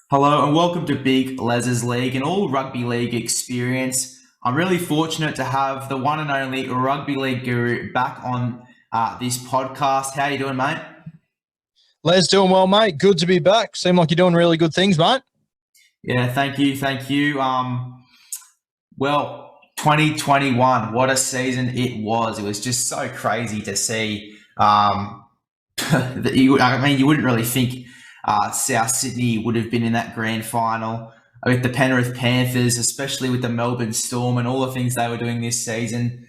Hello and welcome to Big Les's League and all rugby league experience. I'm really fortunate to have the one and only Rugby League Guru back on this podcast. How you doing, mate? Les, doing well, mate. Good to be back. Seem like you're doing really good things, mate. Yeah, thank you. 2021, what a season it was. It was just so crazy to see. You wouldn't really think South Sydney would have been in that grand final with the Penrith Panthers, especially with the Melbourne Storm and all the things they were doing this season.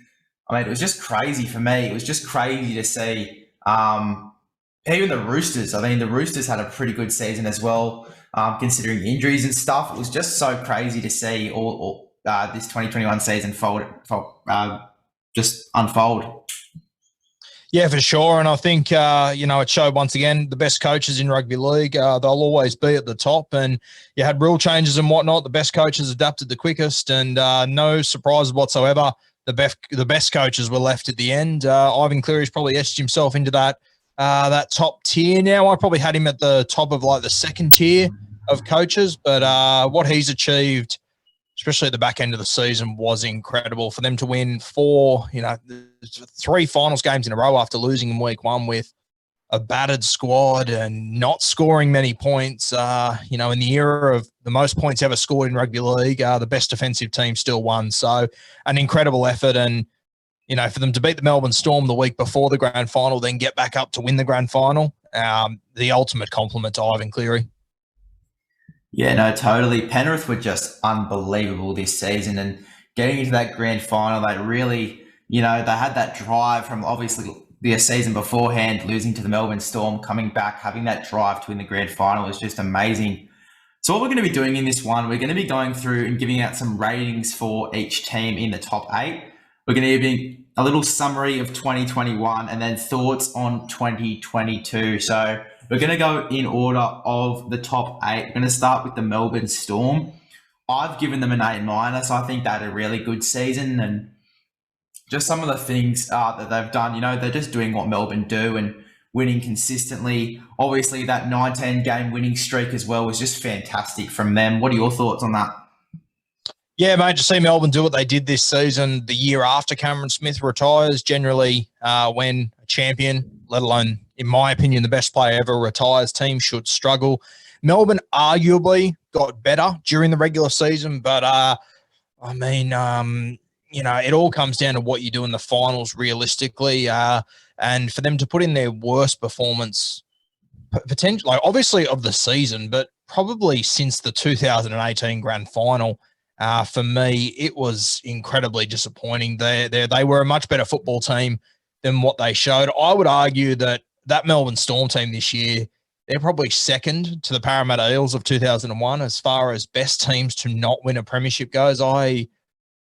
I mean, it was just crazy for me. It was just crazy to see. Even the Roosters. I mean, the Roosters had a pretty good season as well, considering injuries and stuff. It was just so crazy to see all this 2021 season just unfold. Yeah, for sure. And I think, it showed once again the best coaches in rugby league. They'll always be at the top. And you had rule changes and whatnot. The best coaches adapted the quickest, and no surprise whatsoever. The best coaches were left at the end. Ivan Cleary's probably etched himself into that top tier now. I probably had him at the top of like the second tier of coaches, but what he's achieved, especially at the back end of the season, was incredible. For them to win three finals games in a row after losing in week one with a battered squad and not scoring many points, in the era of the most points ever scored in rugby league, the best defensive team still won. So an incredible effort. And for them to beat the Melbourne Storm the week before the grand final, then get back up to win the grand final, the ultimate compliment to Ivan Cleary. Yeah, no, totally. Penrith were just unbelievable this season, and getting into that grand final, they really, they had that drive from obviously the season beforehand, losing to the Melbourne Storm, coming back, having that drive to win the grand final was just amazing. So what we're going to be doing in this one, we're going to be going through and giving out some ratings for each team in the top eight. We're going to be a little summary of 2021 and then thoughts on 2022. So we're going to go in order of the top eight. We're going to start with the Melbourne Storm. I've given them an A minus. I think they had a really good season, and just some of the things that they've done, they're just doing what Melbourne do and winning consistently. Obviously, that 19 game winning streak as well was just fantastic from them. What are your thoughts on that? Yeah, mate, to see Melbourne do what they did this season, the year after Cameron Smith retires, generally when a champion, let alone, in my opinion, the best player ever retires, teams should struggle. Melbourne arguably got better during the regular season, but it all comes down to what you do in the finals realistically. And for them to put in their worst performance, potentially, like obviously of the season, but probably since the 2018 grand final, for me, it was incredibly disappointing. They were a much better football team than what they showed. I would argue that Melbourne Storm team this year, they're probably second to the Parramatta Eels of 2001 as far as best teams to not win a premiership goes.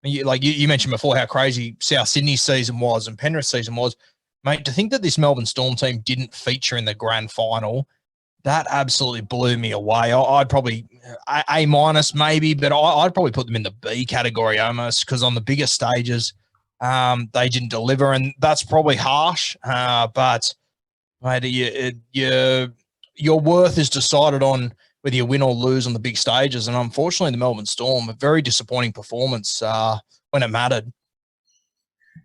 You mentioned before how crazy South Sydney's season was and Penrith's season was. Mate, to think that this Melbourne Storm team didn't feature in the grand final, that absolutely blew me away. I'd probably A minus maybe, but I'd probably put them in the B category almost, because on the bigger stages, they didn't deliver, and that's probably harsh. But mate, your worth is decided on whether you win or lose on the big stages, and unfortunately, the Melbourne Storm, a very disappointing performance when it mattered.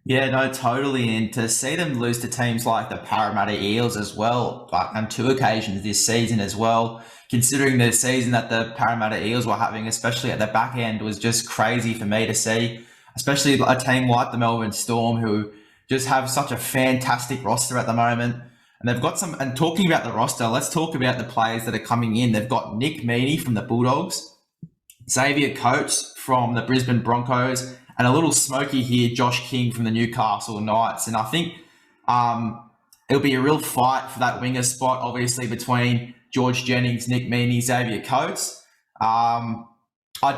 Yeah, no, totally. And to see them lose to teams like the Parramatta Eels as well, like on two occasions this season as well, considering the season that the Parramatta Eels were having, especially at the back end, was just crazy for me to see, especially a team like the Melbourne Storm, who just have such a fantastic roster at the moment. And they've got and talking about the roster, let's talk about the players that are coming in. They've got Nick Meaney from the Bulldogs, Xavier Coates from the Brisbane Broncos, and a little smoky here, Josh King from the Newcastle Knights. And I think it'll be a real fight for that winger spot, obviously, between George Jennings, Nick Meaney, Xavier Coates. I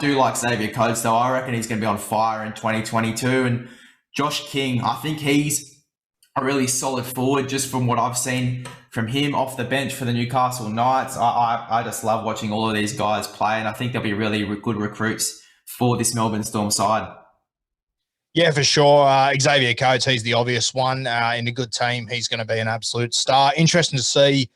do like Xavier Coates, though. I reckon he's going to be on fire in 2022. And Josh King, I think he's a really solid forward just from what I've seen from him off the bench for the Newcastle Knights. I just love watching all of these guys play, and I think they'll be really good recruits for this Melbourne Storm side. Yeah, for sure. Xavier Coates, he's the obvious one. In a good team, he's going to be an absolute star. Interesting to see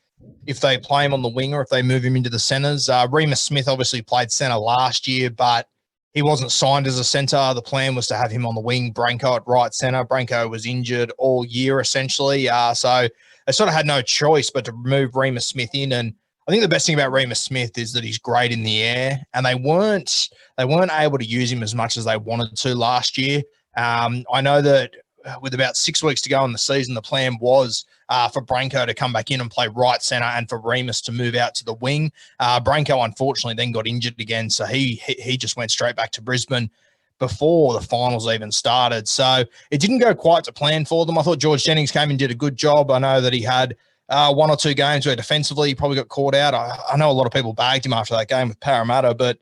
if they play him on the wing or if they move him into the centres. Remus Smith obviously played centre last year, but he wasn't signed as a centre. The plan was to have him on the wing, Branko at right centre. Branko was injured all year, essentially. So they sort of had no choice but to move Remus Smith in. And I think the best thing about Remus Smith is that he's great in the air, and they weren't able to use him as much as they wanted to last year. I know that with about 6 weeks to go in the season, the plan was for Branko to come back in and play right centre and for Remus to move out to the wing. Branko, unfortunately, then got injured again, so he just went straight back to Brisbane before the finals even started. So it didn't go quite to plan for them. I thought George Jennings came and did a good job. I know that he had one or two games where defensively he probably got caught out. I know a lot of people bagged him after that game with Parramatta, but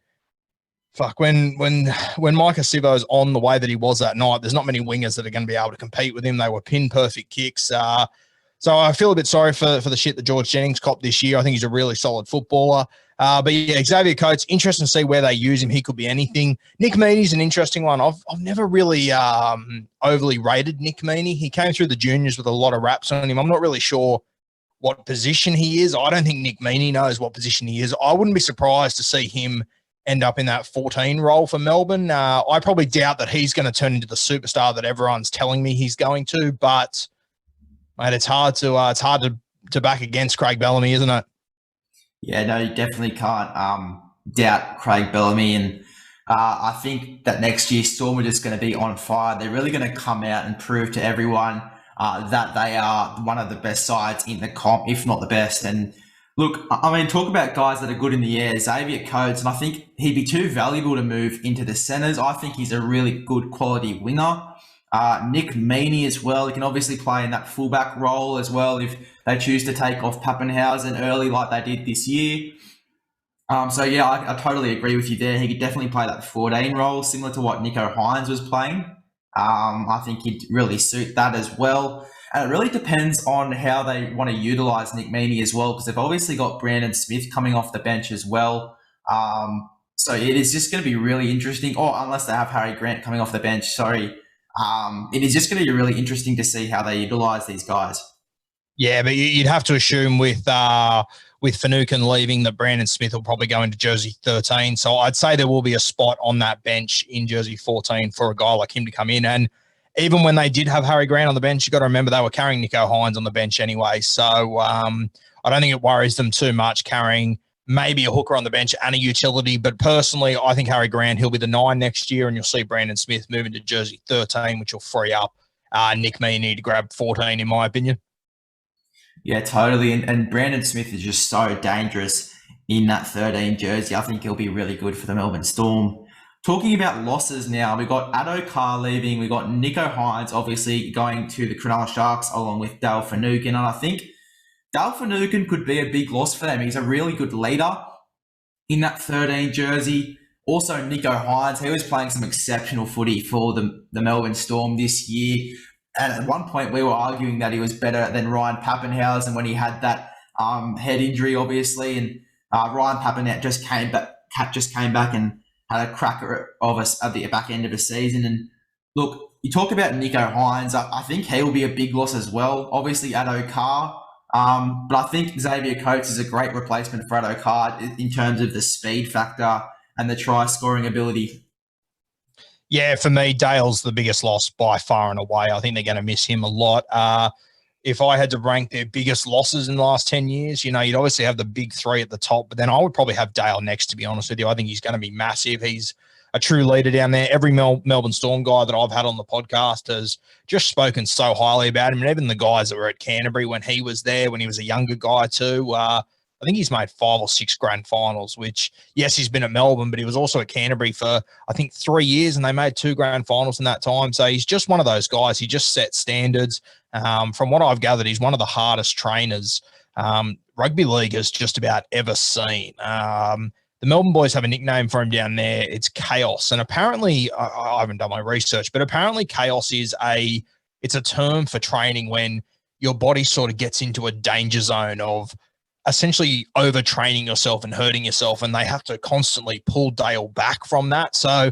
fuck, when Micah Sivo's on the way that he was that night, there's not many wingers that are going to be able to compete with him. They were pin-perfect kicks. So I feel a bit sorry for the shit that George Jennings copped this year. I think he's a really solid footballer. But yeah, Xavier Coates, interesting to see where they use him. He could be anything. Nick Meaney's an interesting one. I've never really overly rated Nick Meaney. He came through the juniors with a lot of raps on him. I'm not really sure what position he is. I don't think Nick Meaney knows what position he is. I wouldn't be surprised to see him end up in that 14 role for Melbourne. I probably doubt that he's going to turn into the superstar that everyone's telling me he's going to, but mate, it's hard to back against Craig Bellamy, isn't it? Yeah, no, you definitely can't doubt Craig Bellamy, and I think that next year Storm are just going to be on fire. They're really going to come out and prove to everyone that they are one of the best sides in the comp, if not the best. And look, I mean, talk about guys that are good in the air. Xavier Coates, and I think he'd be too valuable to move into the centres. I think he's a really good quality winger. Nick Meaney as well. He can obviously play in that fullback role as well if they choose to take off Pappenhausen early like they did this year. So yeah, I totally agree with you there. He could definitely play that 14 role, similar to what Nico Hines was playing. I think he'd really suit that as well. And it really depends on how they want to utilise Nick Meaney as well, because they've obviously got Brandon Smith coming off the bench as well. So it is just going to be really interesting. Or unless they have Harry Grant coming off the bench, sorry. It is just going to be really interesting to see how they utilise these guys. Yeah, but you'd have to assume with Finucane leaving that Brandon Smith will probably go into jersey 13. So I'd say there will be a spot on that bench in jersey 14 for a guy like him to come in. And even when they did have Harry Grant on the bench, you got to remember they were carrying Nico Hines on the bench anyway. So I don't think it worries them too much carrying maybe a hooker on the bench and a utility. But personally, I think Harry Grant, he'll be the 9 next year, and you'll see Brandon Smith move into jersey 13, which will free up Nick Meaney to grab 14, in my opinion. Yeah, totally. And Brandon Smith is just so dangerous in that 13 jersey. I think he'll be really good for the Melbourne Storm. Talking about losses now, we've got Addo Carr leaving. We've got Nico Hines obviously going to the Cronulla Sharks along with Dale Finucane. And I think Dale Finucane could be a big loss for them. He's a really good leader in that 13 jersey. Also, Nico Hines, he was playing some exceptional footy for the Melbourne Storm this year. And at one point, we were arguing that he was better than Ryan Pappenhausen when he had that head injury, obviously. And Ryan Pappenhausen just came back and had a cracker of us at the back end of the season. And look, you talk about Nico Hines. I think he will be a big loss as well. Obviously, Addo Carr. But I think Xavier Coates is a great replacement for Addo Carr in terms of the speed factor and the try-scoring ability. Yeah, for me, Dale's the biggest loss by far and away. I think they're going to miss him a lot. If I had to rank their biggest losses in the last 10 years, you'd obviously have the big three at the top, but then I would probably have Dale next, to be honest with you. I think he's going to be massive. He's a true leader down there. Every Melbourne Storm guy that I've had on the podcast has just spoken so highly about him, and even the guys that were at Canterbury when he was there, when he was a younger guy too. I think he's made 5 or 6 grand finals, which, yes, he's been at Melbourne, but he was also at Canterbury for, I think, 3 years, and they made 2 grand finals in that time. So he's just one of those guys. He just sets standards. From what I've gathered, he's one of the hardest trainers rugby league has just about ever seen. The Melbourne boys have a nickname for him down there. It's Chaos. And apparently, I haven't done my research, but apparently Chaos is it's a term for training when your body sort of gets into a danger zone of essentially overtraining yourself and hurting yourself, and they have to constantly pull Dale back from that. So,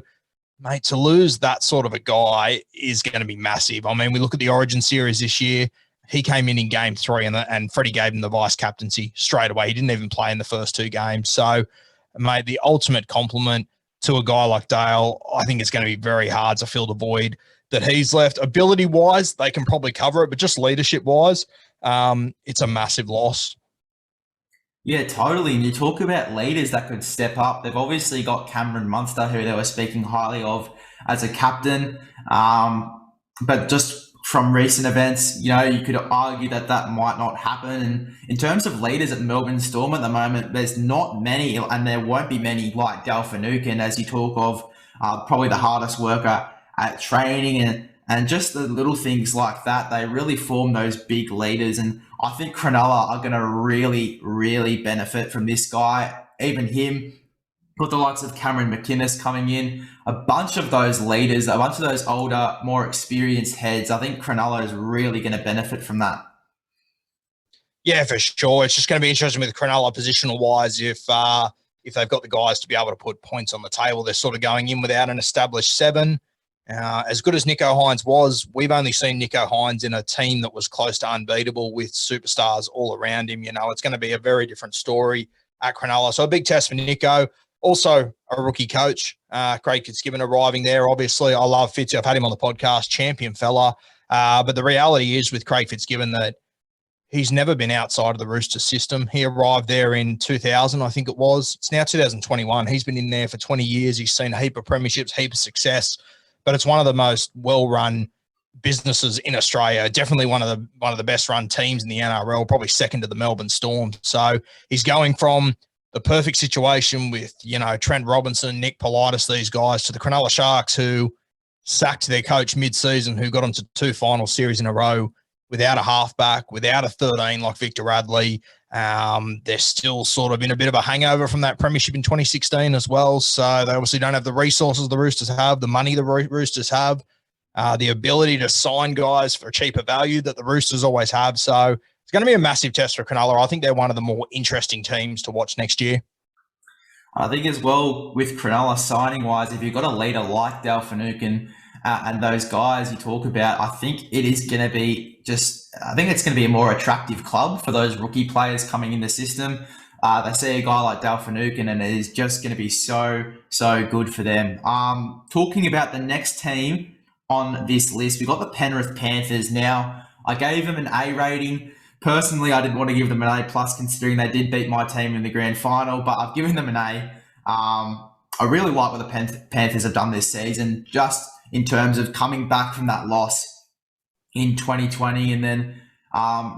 mate, to lose that sort of a guy is going to be massive. I mean, we look at the Origin series this year. he came in game 3 and Freddie gave him the vice captaincy straight away. He didn't even play in the first 2 games. So, mate, the ultimate compliment to a guy like Dale. I think it's going to be very hard to fill the void that he's left. Ability-wise, they can probably cover it, but just leadership-wise, it's a massive loss. Yeah, totally. And you talk about leaders that could step up. They've obviously got Cameron Munster, who they were speaking highly of as a captain. But just from recent events, you could argue that might not happen. And in terms of leaders at Melbourne Storm at the moment, there's not many, and there won't be many like Dale Finucane, as you talk of, probably the hardest worker at training and just the little things like that. They really form those big leaders. And I think Cronulla are going to really, really benefit from this guy. Even him, with the likes of Cameron McInnes coming in, a bunch of those leaders, a bunch of those older, more experienced heads. I think Cronulla is really going to benefit from that. Yeah, for sure. It's just going to be interesting with Cronulla positional-wise if they've got the guys to be able to put points on the table. They're sort of going in without an established 7. As good as Nico Hines was, we've only seen Nico Hines in a team that was close to unbeatable with superstars all around him. It's going to be a very different story at Cronulla. So a big test for Nico. Also a rookie coach, Craig Fitzgibbon arriving there. Obviously, I love Fitzy. I've had him on the podcast, champion fella. But the reality is with Craig Fitzgibbon that he's never been outside of the Roosters system. He arrived there in 2000, I think it was. It's now 2021. He's been in there for 20 years. He's seen a heap of premierships, heap of success. But it's one of the most well-run businesses in Australia. Definitely one of the best-run teams in the NRL, probably second to the Melbourne Storm. So he's going from the perfect situation with, Trent Robinson, Nick Politis, these guys, to the Cronulla Sharks who sacked their coach mid-season, who got them to 2 final series in a row without a halfback, without a 13 like Victor Radley. They're still sort of in a bit of a hangover from that premiership in 2016 as well. So they obviously don't have the resources the Roosters have, the money the Roosters have, the ability to sign guys for cheaper value that the Roosters always have. So it's going to be a massive test for Cronulla. I think they're one of the more interesting teams to watch next year. I think as well with Cronulla signing-wise, if you've got a leader like Dale Finucane and those guys you talk about, I think it is going to be I think it's going to be a more attractive club for those rookie players coming in the system. They see a guy like Dale Finucane and it is just going to be so, so good for them. Talking about the next team on this list, we've got the Penrith Panthers. Now, I gave them an A rating. Personally, I didn't want to give them an A+, considering they did beat my team in the grand final, but I've given them an A. I really like what the Panthers have done this season, just in terms of coming back from that loss in 2020 and then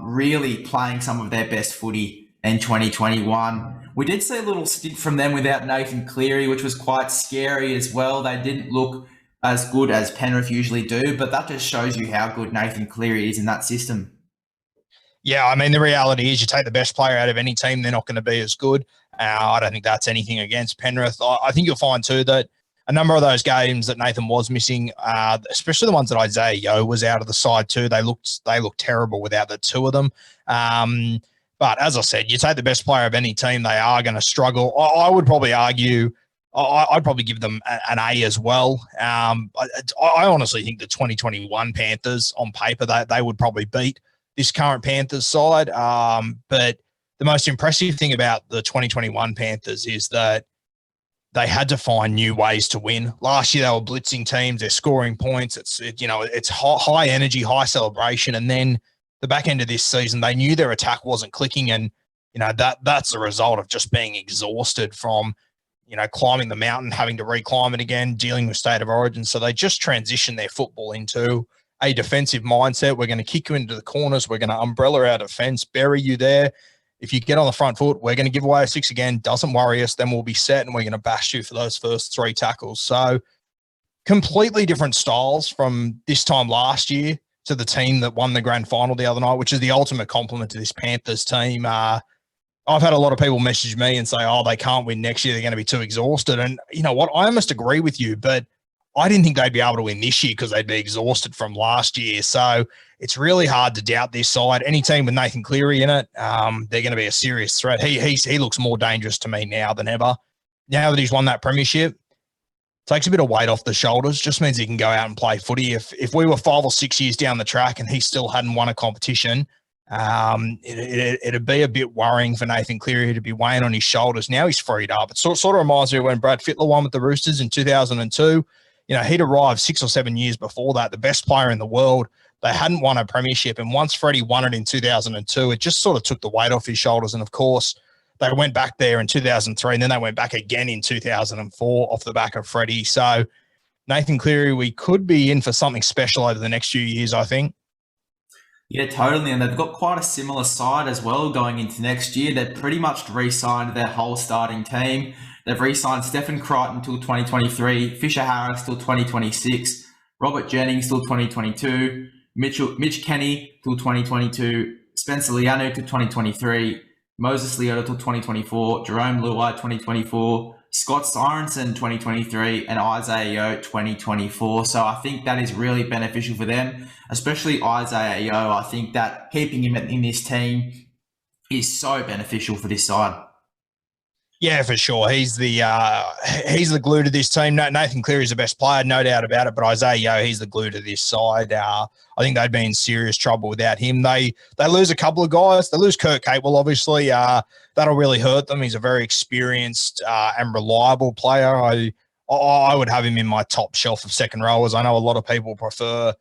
really playing some of their best footy in 2021. We did see a little stint from them without Nathan Cleary, which was quite scary as well. They didn't look as good as Penrith usually do, but that just shows you how good Nathan Cleary is in that system. Yeah, I mean, the reality is you take the best player out of any team, they're not going to be as good. I don't think that's anything against Penrith. I think you'll find too that a number of those games that Nathan was missing, especially the ones that Isaiah Yeo was out of the side too, they looked terrible without the 2 of them. But as I said, you take the best player of any team, they are going to struggle. I would probably argue, I'd probably give them an A as well. I honestly think the 2021 Panthers on paper, they would probably beat this current Panthers side. But the most impressive thing about the 2021 Panthers is that they had to find new ways to win. Last year, they were blitzing teams. They're scoring points. It's high energy, high celebration. And then the back end of this season, they knew their attack wasn't clicking. And, that's a result of just being exhausted from, climbing the mountain, having to reclimb it again, dealing with state of origin. So they just transitioned their football into a defensive mindset. We're going to kick you into the corners. We're going to umbrella our defense, bury you there. If you get on the front foot, we're going to give away a 6 again. Doesn't worry us. Then we'll be set and we're going to bash you for those first 3 tackles. So completely different styles from this time last year to the team that won the grand final the other night, which is the ultimate compliment to this Panthers team. I've had a lot of people message me and say, they can't win next year. They're going to be too exhausted. And you know what? I almost agree with you, but I didn't think they'd be able to win this year because they'd be exhausted from last year. So it's really hard to doubt this side. Any team with Nathan Cleary in it, they're going to be a serious threat. He looks more dangerous to me now than ever. Now that he's won that premiership, takes a bit of weight off the shoulders, just means he can go out and play footy. If we were 5 or 6 years down the track and he still hadn't won a competition, it'd be a bit worrying for Nathan Cleary to be weighing on his shoulders. Now he's freed up. It sort of reminds me of when Brad Fittler won with the Roosters in 2002. He'd arrived 6 or 7 years before that, the best player in the world. They hadn't won a premiership, and once Freddie won it in 2002, it just sort of took the weight off his shoulders. And of course, they went back there in 2003, and then they went back again in 2004 off the back of Freddie. So Nathan Cleary, we could be in for something special over the next few years, I think. Yeah, totally. And they've got quite a similar side as well going into next year. They've pretty much re-signed their whole starting team. They've re-signed Stephen Crichton till 2023, Fisher Harris till 2026, Robert Jennings till 2022, Mitch Kenny till 2022, Spencer Lianu till 2023, Moses Leota till 2024, Jerome Luai 2024, Scott Sorensen 2023, and Isaiah Yeo 2024. So I think that is really beneficial for them, especially Isaiah Yeo. I think that keeping him in this team is so beneficial for this side. Yeah, for sure. He's the glue to this team. Nathan Cleary's the best player, no doubt about it. But Isaiah Yeo, he's the glue to this side. I think they'd be in serious trouble without him. They lose a couple of guys. They lose Kurt Capewell, obviously. That'll really hurt them. He's a very experienced and reliable player. I would have him in my top shelf of second rowers. I know a lot of people prefer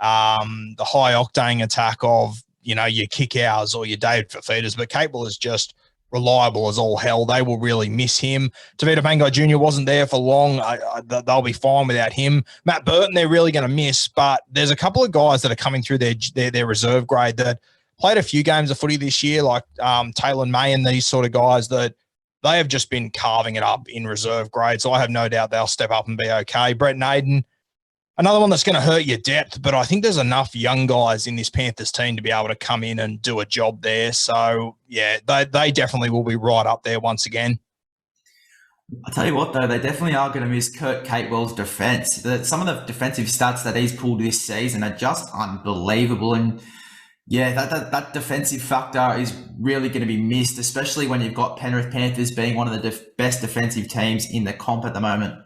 the high octane attack of your kick hours or your David Fafita's, but Capewell is just reliable as all hell. They will really miss him. Tavita Pangai Jr. wasn't there for long. They'll be fine without him. Matt Burton, they're really going to miss, but there's a couple of guys that are coming through their reserve grade that played a few games of footy this year, like Taylor May and these sort of guys that they have just been carving it up in reserve grade. So I have no doubt they'll step up and be okay. Brett Naden, another one that's going to hurt your depth, but I think there's enough young guys in this Panthers team to be able to come in and do a job there. So, yeah, they definitely will be right up there once again. I'll tell you what, though, they definitely are going to miss Kurt Capewell's defence. Some of the defensive stats that he's pulled this season are just unbelievable. And, yeah, that defensive factor is really going to be missed, especially when you've got Penrith Panthers being one of the best defensive teams in the comp at the moment.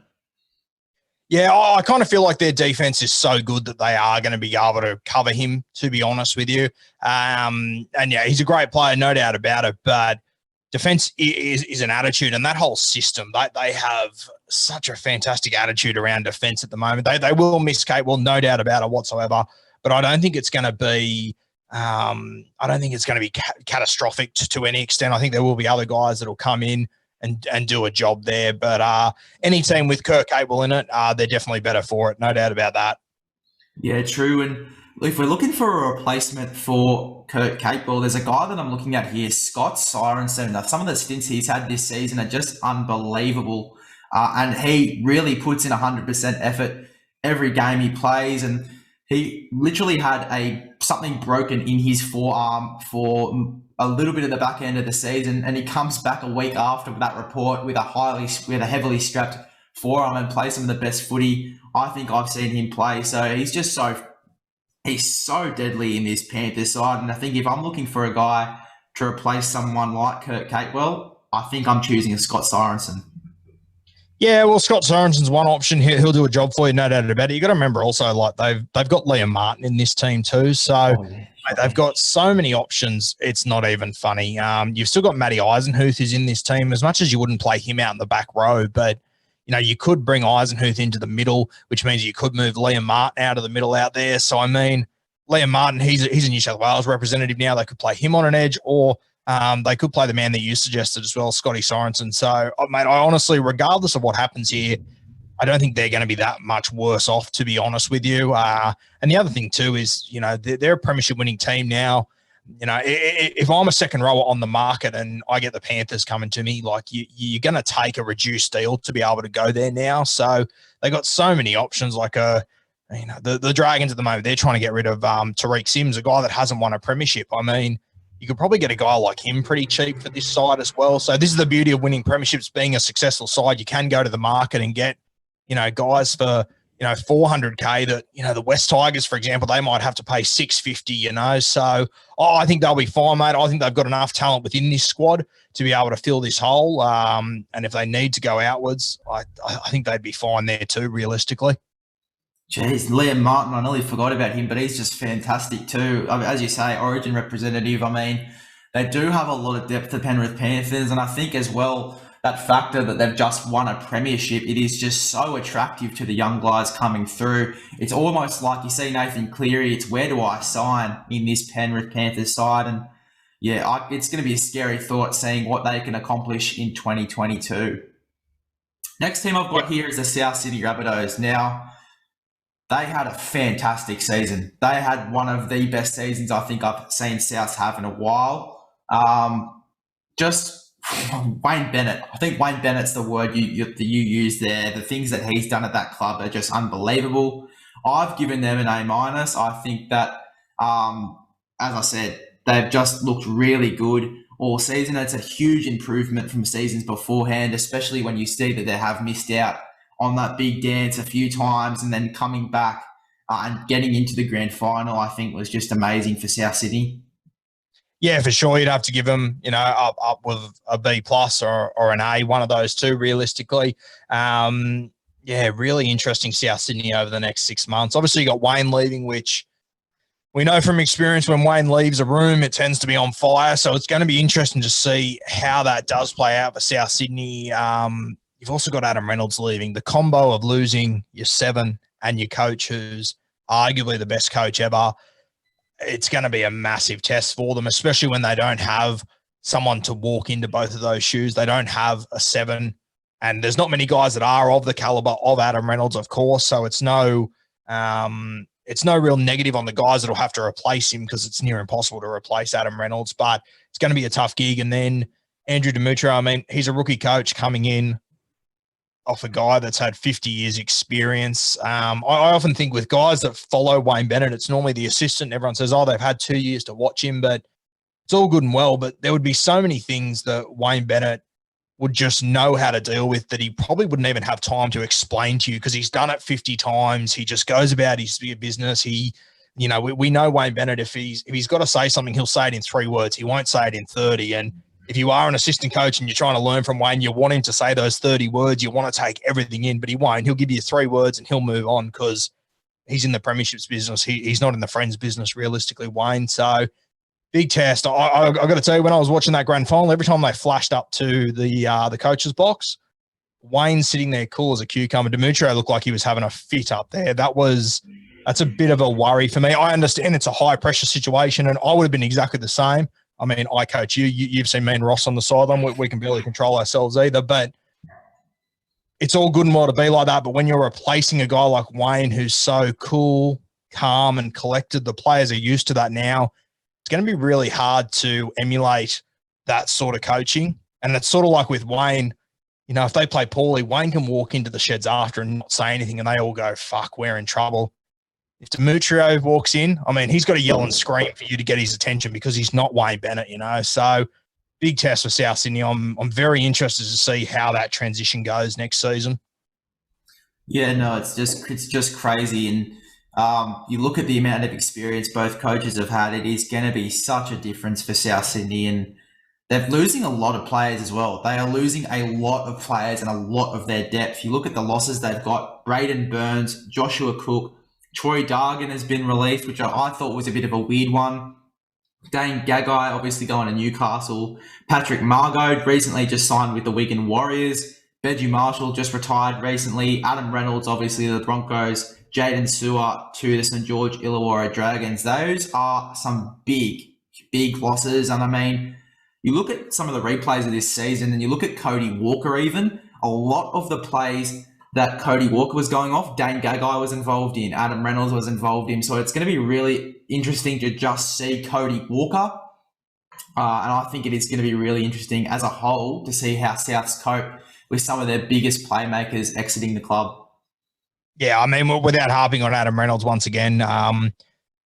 Yeah, I kind of feel like their defense is so good that they are going to be able to cover him, to be honest with you. And yeah, he's a great player, no doubt about it. But defense is an attitude, and that whole system, they have such a fantastic attitude around defense at the moment. They will miss Capewell, no doubt about it whatsoever. But I don't think it's going to be catastrophic to any extent. I think there will be other guys that will come in and do a job there. But any team with Kurt Capewell in it, they're definitely better for it. No doubt about that. Yeah, true. And if we're looking for a replacement for Kurt Capewell, there's a guy that I'm looking at here, Scott Sorensen. Now, some of the stints he's had this season are just unbelievable. And he really puts in 100% effort every game he plays. And he literally had something broken in his forearm for a little bit of the back end of the season, and he comes back a week after that report with a heavily strapped forearm and plays some of the best footy I think I've seen him play. So he's so deadly in this Panthers side, and I think if I'm looking for a guy to replace someone like Kurt Capewell, I think I'm choosing a Scott Sorensen. Yeah, well, Scott Sorensen's one option. He'll do a job for you, no doubt about it. You got to remember also, like they've got Liam Martin in this team too, so they've got so many options. It's not even funny. You've still got Matty Eisenhuth who's in this team. As much as you wouldn't play him out in the back row, but you could bring Eisenhuth into the middle, which means you could move Liam Martin out of the middle out there. So I mean, Liam Martin, he's a New South Wales representative now. They could play him on an edge, or they could play the man that you suggested as well, Scotty Sorensen. So, mate, I honestly, regardless of what happens here, I don't think they're going to be that much worse off, to be honest with you. And the other thing too is, they're a premiership winning team now. If I'm a second rower on the market and I get the Panthers coming to me, like you're going to take a reduced deal to be able to go there now. So they got so many options. Like the Dragons at the moment, they're trying to get rid of Tariq Sims, a guy that hasn't won a premiership. I mean, you could probably get a guy like him pretty cheap for this side as well. So this is the beauty of winning premierships, being a successful side. You can go to the market and get, guys for, 400K that, the West Tigers, for example, they might have to pay 650, So I think they'll be fine, mate. I think they've got enough talent within this squad to be able to fill this hole. And if they need to go outwards, I think they'd be fine there too, realistically. Jeez, Liam Martin, I nearly forgot about him, but he's just fantastic too. I mean, as you say, Origin representative. I mean, they do have a lot of depth, the Penrith Panthers, and I think as well, that factor that they've just won a premiership, it is just so attractive to the young guys coming through. It's almost like you see Nathan Cleary, it's where do I sign in this Penrith Panthers side? And yeah, it's going to be a scary thought seeing what they can accomplish in 2022. Next team I've got here is the South Sydney Rabbitohs. Now, they had a fantastic season. They had one of the best seasons I think I've seen South have in a while. Just Wayne Bennett. I think Wayne Bennett's the word you use there. The things that he's done at that club are just unbelievable. I've given them an A-. I think that, as I said, they've just looked really good all season. It's a huge improvement from seasons beforehand, especially when you see that they have missed out on that big dance a few times and then coming back and getting into the grand final, I think was just amazing for South Sydney. Yeah, for sure. You'd have to give them, up with a B+ or an A, one of those two, realistically. Really interesting South Sydney over the next 6 months. Obviously, you got Wayne leaving, which we know from experience when Wayne leaves a room, it tends to be on fire. So it's going to be interesting to see how that does play out for South Sydney. You've also got Adam Reynolds leaving. The combo of losing your 7 and your coach, who's arguably the best coach ever, it's going to be a massive test for them, especially when they don't have someone to walk into both of those shoes. They don't have a 7, and there's not many guys that are of the caliber of Adam Reynolds, of course. So it's no real negative on the guys that'll have to replace him, because it's near impossible to replace Adam Reynolds, but it's going to be a tough gig. And then Andrew Demetriou, I mean, he's a rookie coach coming in off a guy that's had 50 years experience. I often think with guys that follow Wayne Bennett, it's normally the assistant. Everyone says, they've had 2 years to watch him, but it's all good and well. But there would be so many things that Wayne Bennett would just know how to deal with that he probably wouldn't even have time to explain to you, because he's done it 50 times. He just goes about his business. We know Wayne Bennett, if he's got to say something, he'll say it in 3 words. He won't say it in 30. And if you are an assistant coach and you're trying to learn from Wayne, you want him to say those 30 words. You want to take everything in, but he won't. He'll give you 3 words and he'll move on, because he's in the premierships business. He's not in the friends business, realistically, Wayne. So big test. I got to tell you, when I was watching that grand final, every time they flashed up to the coach's box, Wayne's sitting there cool as a cucumber. Demetriou looked like he was having a fit up there. That's a bit of a worry for me. I understand it's a high pressure situation, and I would have been exactly the same. I mean, I coach you. You've seen me and Ross on the sideline. We can barely control ourselves either, but it's all good and well to be like that. But when you're replacing a guy like Wayne, who's so cool, calm, and collected, the players are used to that now. It's going to be really hard to emulate that sort of coaching. And it's sort of like with Wayne, if they play poorly, Wayne can walk into the sheds after and not say anything, and they all go, fuck, we're in trouble. If Demetriou walks in, I mean, he's got to yell and scream for you to get his attention, because he's not Wayne Bennett, So big test for South Sydney. I'm very interested to see how that transition goes next season. Yeah, no, it's just crazy. And you look at the amount of experience both coaches have had, it is going to be such a difference for South Sydney. And they're losing a lot of players as well. They are losing a lot of players and a lot of their depth. You look at the losses they've got: Braden Burns, Joshua Cook, Troy Dargan has been released, which I thought was a bit of a weird one. Dane Gagai obviously going to Newcastle. Patrick Margot recently just signed with the Wigan Warriors. Benji Marshall just retired recently. Adam Reynolds, obviously, the Broncos. Jaden Sewer to the St. George Illawarra Dragons. Those are some big, big losses. And I mean, you look at some of the replays of this season and you look at Cody Walker even, a lot of the plays that Cody Walker was going off, Dane Gagai was involved in, Adam Reynolds was involved in. So it's going to be really interesting to just see Cody Walker. And I think it is going to be really interesting as a whole to see how Souths cope with some of their biggest playmakers exiting the club. Yeah, I mean, without harping on Adam Reynolds once again,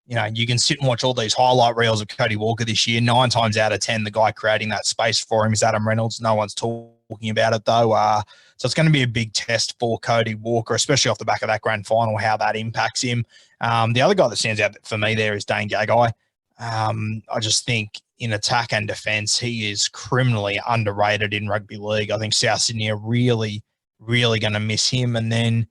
you can sit and watch all these highlight reels of Cody Walker this year. 9 times out of 10, the guy creating that space for him is Adam Reynolds. No one's talking about it, though. So it's going to be a big test for Cody Walker, especially off the back of that grand final, how that impacts him. The other guy that stands out for me there is Dane Gagai. I just think in attack and defence, he is criminally underrated in rugby league. I think South Sydney are really, really going to miss him. And then,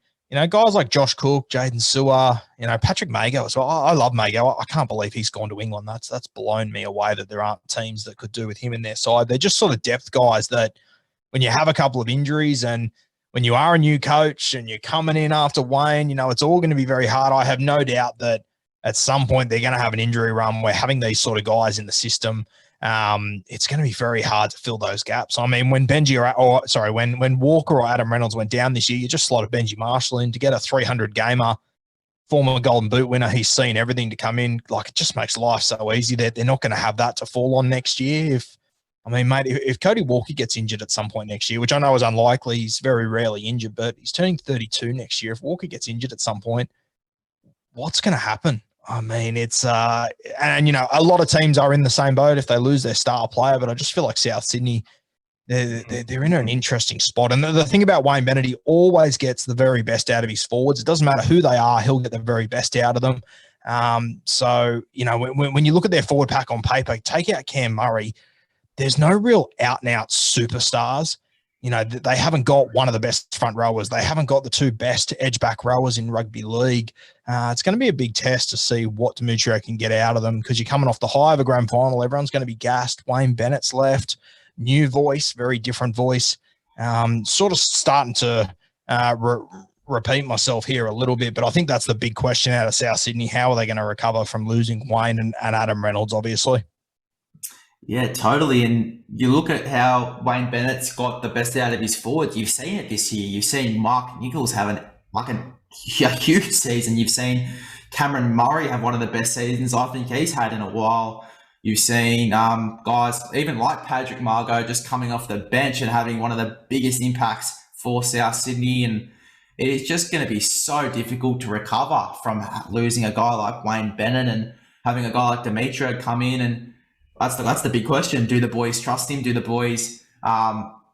guys like Josh Cook, Jaden Sewer, Patrick Mago as well. I love Mago. I can't believe he's gone to England. That's blown me away that there aren't teams that could do with him in their side. They're just sort of depth guys that when you have a couple of injuries and when you are a new coach and you're coming in after Wayne, it's all going to be very hard. I have no doubt that at some point they're going to have an injury run where having these sort of guys in the system, it's going to be very hard to fill those gaps. I mean, when when Walker or Adam Reynolds went down this year, you just slotted Benji Marshall in to get a 300 gamer, former Golden Boot winner. He's seen everything to come in. Like, it just makes life so easy that they're not going to have that to fall on next year. If Cody Walker gets injured at some point next year, which I know is unlikely, he's very rarely injured, but he's turning 32 next year. If Walker gets injured at some point, what's going to happen? I mean, it's a lot of teams are in the same boat if they lose their star player, but I just feel like South Sydney, they're in an interesting spot. And the thing about Wayne Bennett, he always gets the very best out of his forwards. It doesn't matter who they are, he'll get the very best out of them. When you look at their forward pack on paper, take out Cam Murray, there's no real out-and-out superstars. They haven't got one of the best front rowers. They haven't got the two best edge-back rowers in rugby league. It's going to be a big test to see what Demetrio can get out of them because you're coming off the high of a grand final. Everyone's going to be gassed. Wayne Bennett's left. New voice, very different voice. Sort of starting to repeat myself here a little bit, but I think that's the big question out of South Sydney. How are they going to recover from losing Wayne and Adam Reynolds, obviously? Yeah, totally. And you look at how Wayne Bennett's got the best out of his forwards. You've seen it this year. You've seen Mark Nichols have a huge season. You've seen Cameron Murray have one of the best seasons I think he's had in a while. You've seen guys even like Patrick Margot just coming off the bench and having one of the biggest impacts for South Sydney. And it is just going to be so difficult to recover from losing a guy like Wayne Bennett and having a guy like Demetrio come in. And that's the big question. Do the boys trust him? Do the boys,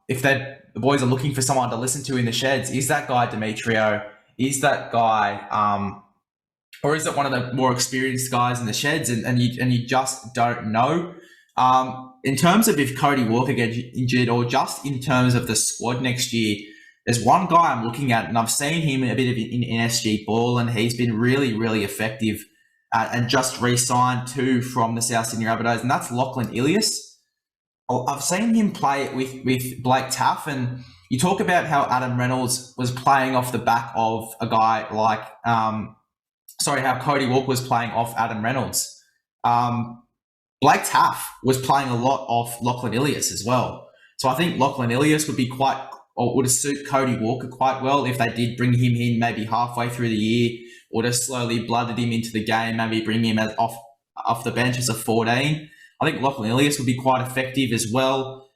if the boys are looking for someone to listen to in the sheds, is that guy Demetrio? Is that guy, or is it one of the more experienced guys in the sheds? And you just don't know. In terms of if Cody Walker gets injured or just in terms of the squad next year, there's one guy I'm looking at, and I've seen him a bit of in SG ball, and he's been really, really effective. And just re-signed too from the South Sydney Rabbitohs, and that's Lachlan Ilias. I've seen him play with Blake Taff, and you talk about how Adam Reynolds was playing off the back of a guy like, how Cody Walker was playing off Adam Reynolds. Blake Taff was playing a lot off Lachlan Ilias as well. So I think Lachlan Ilias would suit Cody Walker quite well if they did bring him in maybe halfway through the year, or just slowly blooded him into the game, maybe bring him off the bench as a 14. I think Lachlan Ilias would be quite effective as well.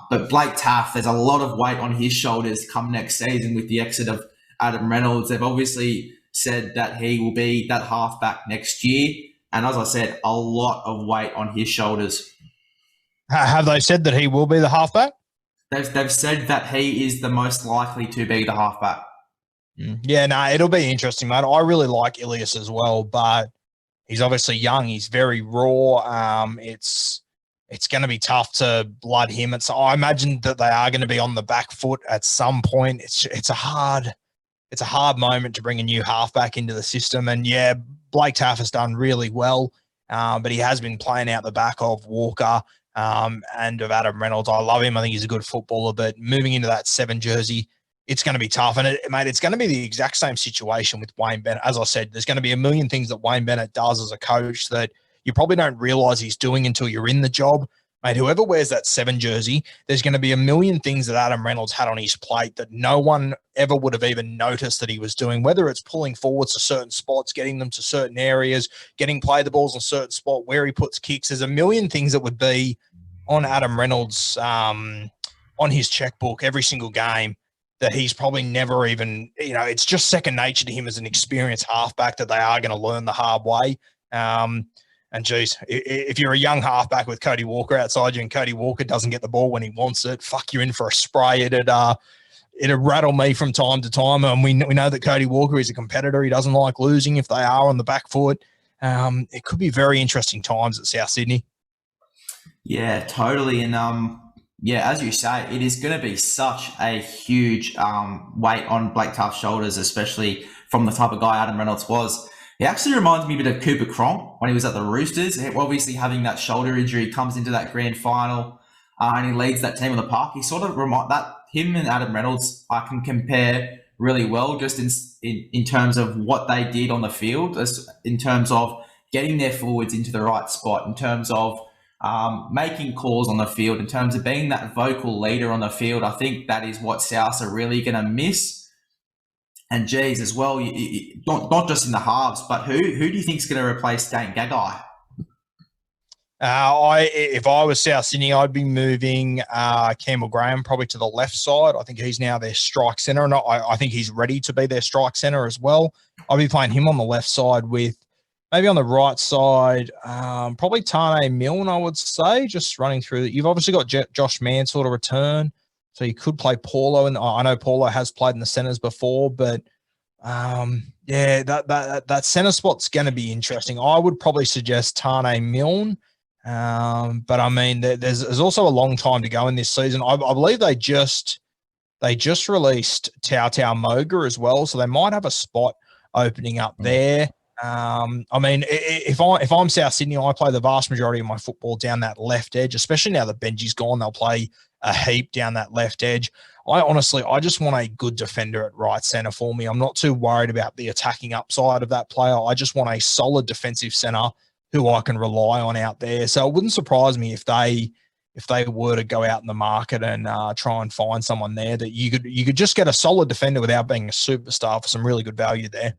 But Blake Taff, there's a lot of weight on his shoulders come next season with the exit of Adam Reynolds. They've obviously said that he will be that halfback next year. And as I said, a lot of weight on his shoulders. Have they said that he will be the halfback? They've said that he is the most likely to be the halfback. Yeah, no, it'll be interesting, mate. I really like Ilias as well, but he's obviously young. He's very raw. It's going to be tough to blood him. I imagine that they are going to be on the back foot at some point. It's a hard moment to bring a new halfback into the system. And yeah, Blake Taff has done really well, but he has been playing out the back of Walker and of Adam Reynolds. I love him. I think he's a good footballer, but moving into that 7 jersey, it's going to be tough. And, it's going to be the exact same situation with Wayne Bennett. As I said, there's going to be a million things that Wayne Bennett does as a coach that you probably don't realise he's doing until you're in the job. Mate, whoever wears that 7 jersey, there's going to be a million things that Adam Reynolds had on his plate that no one ever would have even noticed that he was doing, whether it's pulling forwards to certain spots, getting them to certain areas, getting play the balls in a certain spot, where he puts kicks. There's a million things that would be on Adam Reynolds on his checkbook every single game that he's probably never even, it's just second nature to him as an experienced halfback that they are going to learn the hard way. And geez, if you're a young halfback with Cody Walker outside you and Cody Walker doesn't get the ball when he wants it, fuck, you're in for a spray. it'd rattle me from time to time. And we know that Cody Walker is a competitor. He doesn't like losing if they are on the back foot. It could be very interesting times at South Sydney. Yeah, totally. And yeah, as you say, it is going to be such a huge weight on Blake Tuff's shoulders, especially from the type of guy Adam Reynolds was. He actually reminds me a bit of Cooper Cronk when he was at the Roosters. Obviously, having that shoulder injury, comes into that grand final and he leads that team on the park. He sort of remind that him and Adam Reynolds I can compare really well, just in terms of what they did on the field, in terms of getting their forwards into the right spot, in terms of making calls on the field, in terms of being that vocal leader on the field. I think that is what South are really going to miss. And geez, as well, not just in the halves, but who do you think is going to replace Dane Gagai? If I was South Sydney, I'd be moving Campbell Graham probably to the left side. I think he's now their strike centre, and I think he's ready to be their strike centre as well. I'll be playing him on the left side with maybe on the right side, probably Tane Milne, I would say, just running through. You've obviously got Josh Mansell to return, so you could play Paulo. And I know Paulo has played in the centres before, but yeah, that centre spot's going to be interesting. I would probably suggest Tane Milne. But I mean, there's also a long time to go in this season. I believe they just released Tau Moga as well, so they might have a spot opening up there. I mean, if I'm South Sydney, I play the vast majority of my football down that left edge, especially now that Benji's gone. They'll play a heap down that left edge. I just want a good defender at right centre for me. I'm not too worried about the attacking upside of that player. I just want a solid defensive centre who I can rely on out there. So it wouldn't surprise me if they were to go out in the market and try and find someone there that you could just get a solid defender without being a superstar for some really good value there.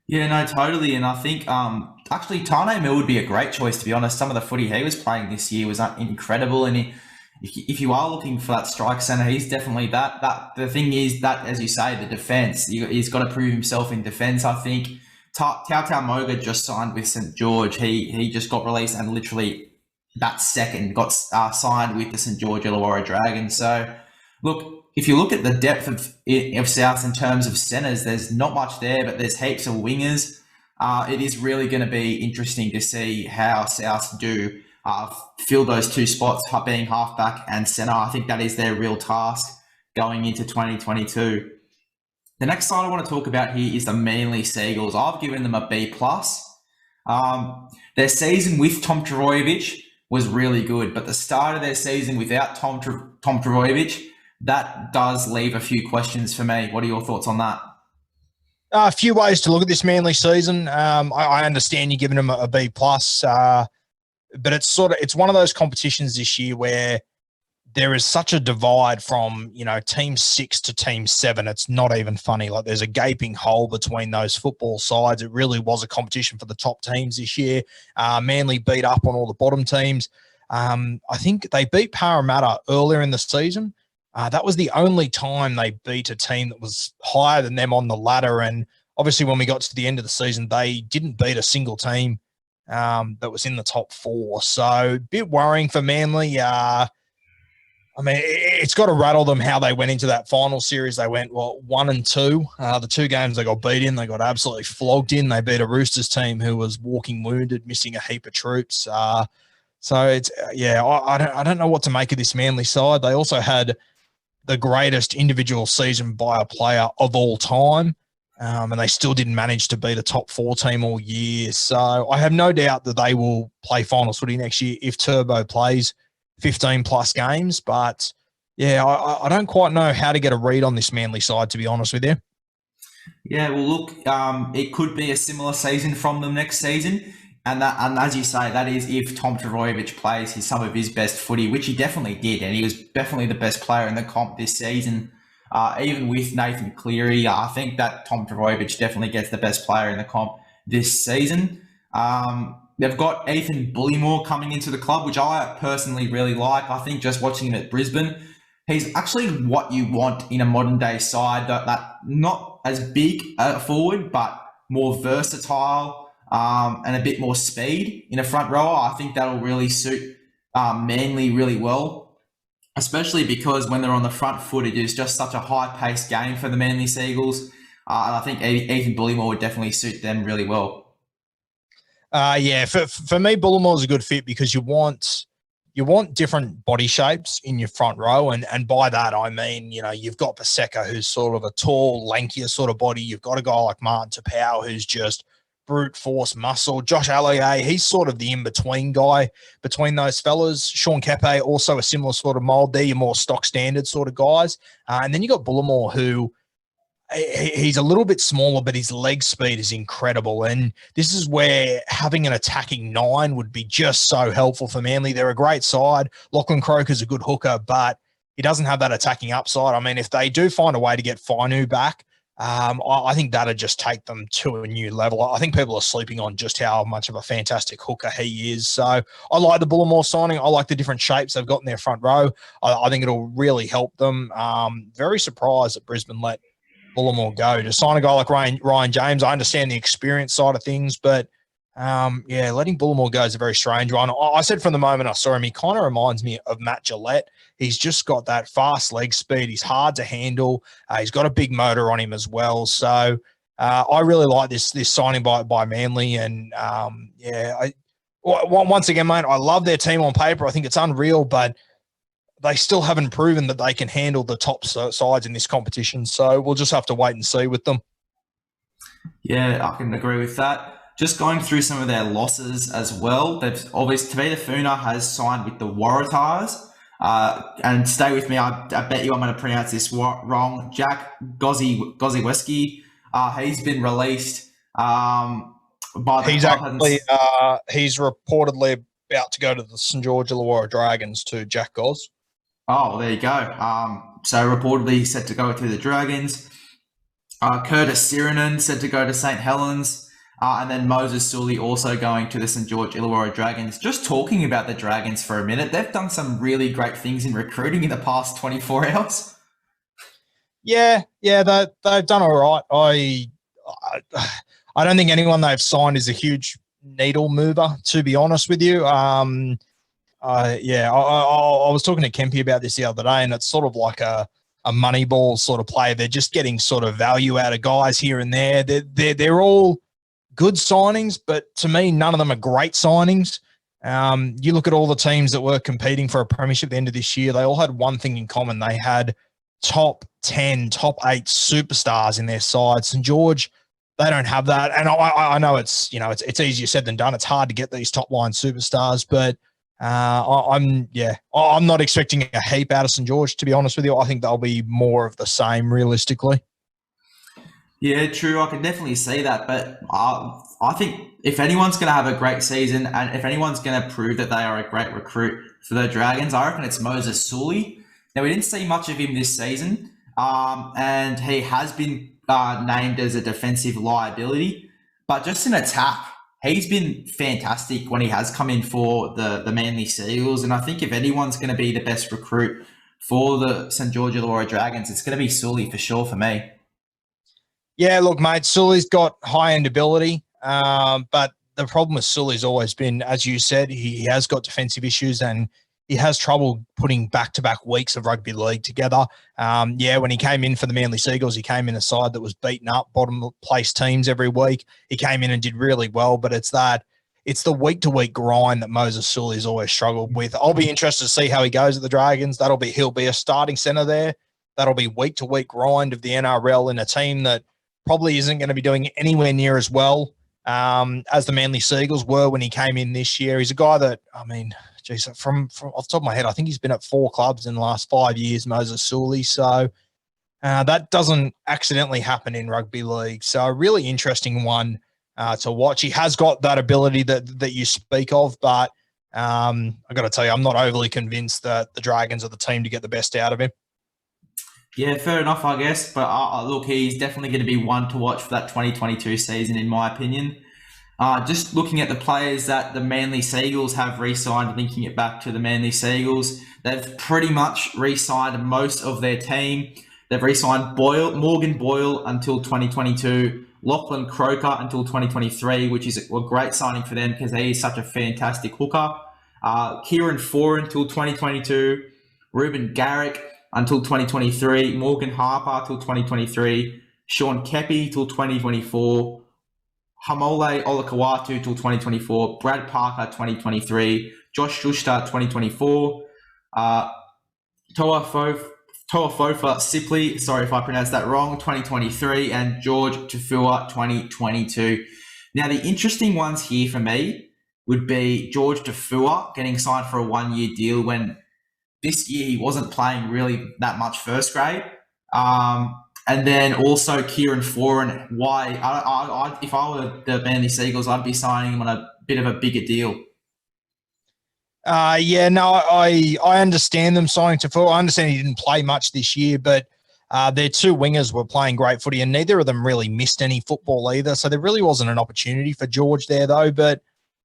Yeah, no, totally. And I think actually Tane Mill would be a great choice, to be honest. Some of the footy he was playing this year was incredible. And if you are looking for that strike centre, he's definitely that. The thing is that, as you say, the defence, he's got to prove himself in defence, I think. Tau Moga just signed with St George. He just got released and literally that second got signed with the St George Illawarra Dragons. So, look, if you look at the depth of South in terms of centres, there's not much there, but there's heaps of wingers. It is really going to be interesting to see how South do fill those two spots, being halfback and centre. I think that is their real task going into 2022. The next side I want to talk about here is the Manly Seagulls. I've given them a B+. Their season with Tom Trbojevic was really good, but the start of their season without Tom Trbojevic, that does leave a few questions for me. What are your thoughts on that? A few ways to look at this Manly season. I understand you're giving them a B+, but it's one of those competitions this year where there is such a divide from, team 6 to team 7. It's not even funny. Like, there's a gaping hole between those football sides. It really was a competition for the top teams this year. Manly beat up on all the bottom teams. I think they beat Parramatta earlier in the season. That was the only time they beat a team that was higher than them on the ladder. And obviously when we got to the end of the season, they didn't beat a single team that was in the top 4. So a bit worrying for Manly. I mean, it's got to rattle them how they went into that final series. They went, 1-2. The 2 games they got beat in, they got absolutely flogged in. They beat a Roosters team who was walking wounded, missing a heap of troops. So it's, I don't know what to make of this Manly side. They also had the greatest individual season by a player of all time, and they still didn't manage to beat a top 4 team all year. So I have no doubt that they will play finals footy next year if Turbo plays 15 plus games, but yeah, I don't quite know how to get a read on this Manly side, to be honest with you. Yeah, well, look, it could be a similar season from them next season, and as you say, that is if Tom Trbojevic plays some of his best footy, which he definitely did, and he was definitely the best player in the comp this season. Even with Nathan Cleary, I think that Tom Trbojevic definitely gets the best player in the comp this season. They've got Ethan Bullimore coming into the club, which I personally really like. I think just watching him at Brisbane, he's actually what you want in a modern day side, that not as big forward, but more versatile and a bit more speed in a front rower. I think that'll really suit Manly really well. especially because when they're on the front foot, it is just such a high-paced game for the Manly Seagulls. And I think Ethan Bullimore would definitely suit them really well. Yeah, for me, Bullimore's a good fit because you want different body shapes in your front row, and by that I mean, you've got Paseka, who's sort of a tall, lankier sort of body. You've got a guy like Martin Tapau, who's just brute force muscle. Josh Allier, he's sort of the in-between guy between those fellas. Sean Kepe, also a similar sort of mold. They're your more stock standard sort of guys. And then you got Bullimore, who he's a little bit smaller, but his leg speed is incredible. And this is where having an attacking 9 would be just so helpful for Manly. They're a great side. Lachlan Croker's a good hooker, but he doesn't have that attacking upside. I mean, if they do find a way to get Fainu back, I think that'd just take them to a new level. I think people are sleeping on just how much of a fantastic hooker he is. So I like the Bullimore signing. I like the different shapes they've got in their front row. I think it'll really help them. Very surprised that Brisbane let Bullimore go. To sign a guy like Ryan James, I understand the experience side of things, but letting Bullimore go is a very strange one. I said from the moment I saw him, he kind of reminds me of Matt Gillette. He's just got that fast leg speed. He's hard to handle. He's got a big motor on him as well. So I really like this signing by Manly. And once again, mate, I love their team on paper. I think it's unreal, but they still haven't proven that they can handle the top sides in this competition. So we'll just have to wait and see with them. Yeah, I can agree with that. Just going through some of their losses as well. They've obviously, Tavita Funa has signed with the Waratahs. And stay with me, I bet you I'm going to pronounce this wrong. Jack Goziewiecki, he's been released by the club. He's reportedly about to go to the St. George Illawarra Dragons to Jack Goz. Oh, there you go. So reportedly he's set to go to the Dragons. Curtis Sirinen said to go to St. Helens. And then Moses Sully also going to the St. George Illawarra Dragons. Just talking about the Dragons for a minute, they've done some really great things in recruiting in the past 24 hours. Yeah, they've done all right. I don't think anyone they've signed is a huge needle mover, to be honest with you. I was talking to Kempy about this the other day, and it's sort of like a money ball sort of play. They're just getting sort of value out of guys here and there. They're all good signings, but to me, none of them are great signings. You look at all the teams that were competing for a premiership at the end of this year, they all had one thing in common. They had top 10, top 8 superstars in their side. St. George, they don't have that. And I know it's easier said than done. It's hard to get these top line superstars, but I'm not expecting a heap out of St. George, to be honest with you. I think they'll be more of the same realistically. Yeah, true. I can definitely see that. But I think if anyone's going to have a great season and if anyone's going to prove that they are a great recruit for the Dragons, I reckon it's Moses Sully. Now, we didn't see much of him this season, and he has been named as a defensive liability. But just in attack, he's been fantastic when he has come in for the Manly Seagulls. And I think if anyone's going to be the best recruit for the St. George Illawarra Dragons, it's going to be Sully for sure for me. Yeah, look, mate, Sully's got high-end ability, but the problem with Sully's always been, as you said, he has got defensive issues and he has trouble putting back-to-back weeks of rugby league together. When he came in for the Manly Seagulls, he came in a side that was beaten up, bottom-place teams every week. He came in and did really well, but it's the week-to-week grind that Moses Sully's always struggled with. I'll be interested to see how he goes at the Dragons. He'll be a starting centre there. That'll be week-to-week grind of the NRL in a team that probably isn't going to be doing anywhere near as well as the Manly Seagulls were when he came in this year. He's a guy that, from off the top of my head, I think he's been at 4 clubs in the last 5 years, Moses Sully. So that doesn't accidentally happen in rugby league. So a really interesting one to watch. He has got that ability that you speak of, but I got to tell you, I'm not overly convinced that the Dragons are the team to get the best out of him. Yeah, fair enough, I guess. But look, he's definitely going to be one to watch for that 2022 season, in my opinion. Just looking at the players that the Manly Seagulls have re-signed, linking it back to the Manly Seagulls, they've pretty much re-signed most of their team. They've re-signed Morgan Boyle until 2022, Lachlan Croker until 2023, which is a great signing for them because he is such a fantastic hooker. Kieran Foran until 2022. Ruben Garrick until 2023, Morgan Harper till 2023, Sean Kepi till 2024, Hamole Olakawatu till 2024, Brad Parker 2023, Josh Schuster 2024, Toa Fofa Sipley, sorry if I pronounced that wrong, 2023, and George Tafua 2022. Now, the interesting ones here for me would be George Tafua getting signed for a 1-year deal when this year he wasn't playing really that much first grade. And then also Kieran Foran. Why? If I were the Manly Seagulls, I'd be signing him on a bit of a bigger deal. I understand them signing to Tafua. I understand he didn't play much this year, but their two wingers were playing great footy, and neither of them really missed any football either. So there really wasn't an opportunity for George there, though. But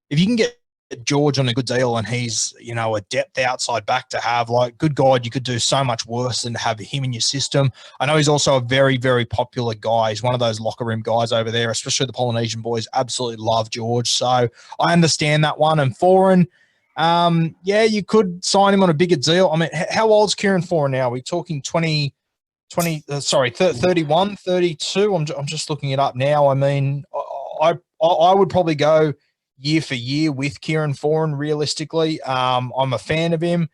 if you can get George on a good deal and he's, a depth outside back to have, like, good God, you could do so much worse than to have him in your system. I know he's also a very, very popular guy. He's one of those locker room guys over there, especially the Polynesian boys absolutely love George. So I understand that one. And Foran, you could sign him on a bigger deal. I mean, how old's Kieran Foran now? We're talking 31, 32. I'm just looking it up now. I mean, I would probably go year for year with Kieran Foran, realistically. I'm a fan of him.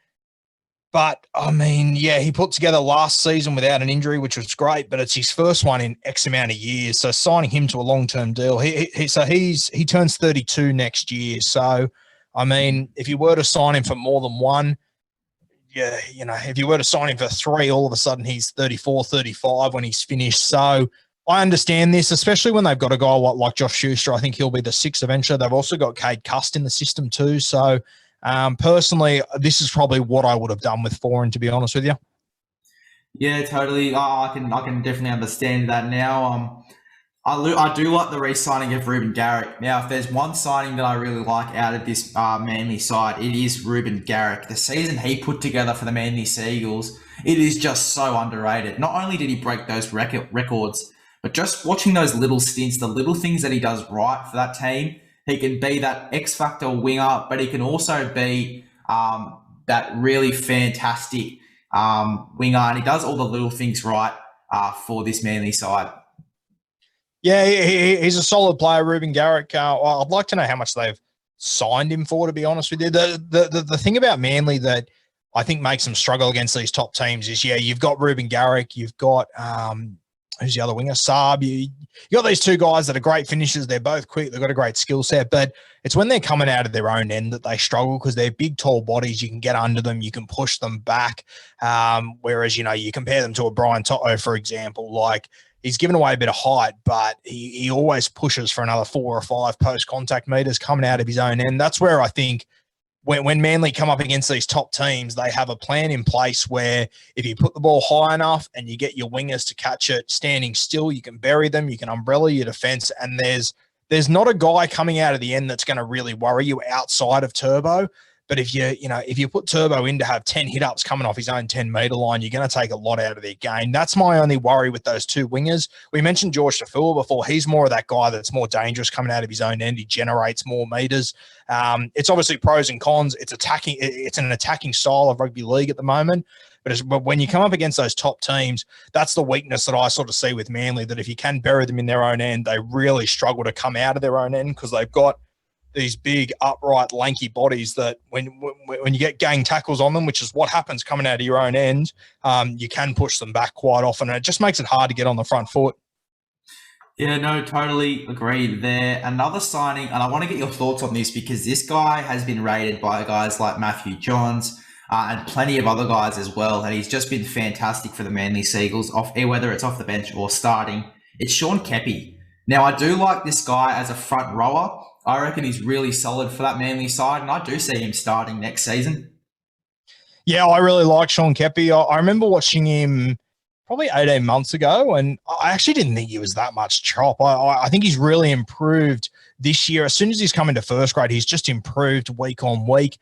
But, I mean, he put together last season without an injury, which was great, but it's his first one in X amount of years. So signing him to a long-term deal, he turns 32 next year. So, I mean, if you were to sign him for more than one, if you were to sign him for 3, all of a sudden he's 34, 35 when he's finished. So I understand this, especially when they've got a guy like Josh Schuster. I think he'll be the 6th eventually. They've also got Cade Cust in the system too. So personally, this is probably what I would have done with Foran, to be honest with you. Yeah, totally. I can definitely understand that now. I do like the re-signing of Ruben Garrick. Now, if there's one signing that I really like out of this Manly side, it is Ruben Garrick. The season he put together for the Manly Seagulls, it is just so underrated. Not only did he break those records, but just watching those little stints, the little things that he does right for that team, he can be that X-factor winger, but he can also be that really fantastic winger, and he does all the little things right for this Manly side. Yeah, he's a solid player, Ruben Garrick. I'd like to know how much they've signed him for, to be honest with you. The thing about Manly that I think makes them struggle against these top teams is, you've got Ruben Garrick, you've got who's the other winger? Saab. You got these two guys that are great finishers. They're both quick. They've got a great skill set, but it's when they're coming out of their own end that they struggle because they're big, tall bodies. You can get under them. You can push them back. Whereas, you compare them to a Brian Toto, for example, like, he's given away a bit of height, but he always pushes for another 4 or 5 post-contact meters coming out of his own end. That's where I think when Manly come up against these top teams, they have a plan in place where if you put the ball high enough and you get your wingers to catch it standing still, you can bury them, you can umbrella your defense, and there's not a guy coming out of the end that's going to really worry you outside of Turbo. But if you put Turbo in to have 10 hit-ups coming off his own 10-meter line, you're going to take a lot out of their game. That's my only worry with those two wingers. We mentioned George Tafua before. He's more of that guy that's more dangerous coming out of his own end. He generates more meters. It's obviously pros and cons. It's an attacking style of rugby league at the moment. But when you come up against those top teams, that's the weakness that I sort of see with Manly, that if you can bury them in their own end, they really struggle to come out of their own end because they've got these big, upright, lanky bodies that when you get gang tackles on them, which is what happens coming out of your own end, you can push them back quite often. And it just makes it hard to get on the front foot. Yeah, no, totally agreed there. Another signing, and I want to get your thoughts on this because this guy has been rated by guys like Matthew Johns and plenty of other guys as well. And he's just been fantastic for the Manly Seagulls, whether it's off the bench or starting. It's Sean Kepi. Now, I do like this guy as a front rower. I reckon he's really solid for that Manly side, and I do see him starting next season. Yeah, I really like Sean Kepi. I remember watching him probably 18 months ago, and I actually didn't think he was that much chop. I think he's really improved this year. As soon as he's come into first grade, he's just improved week on week.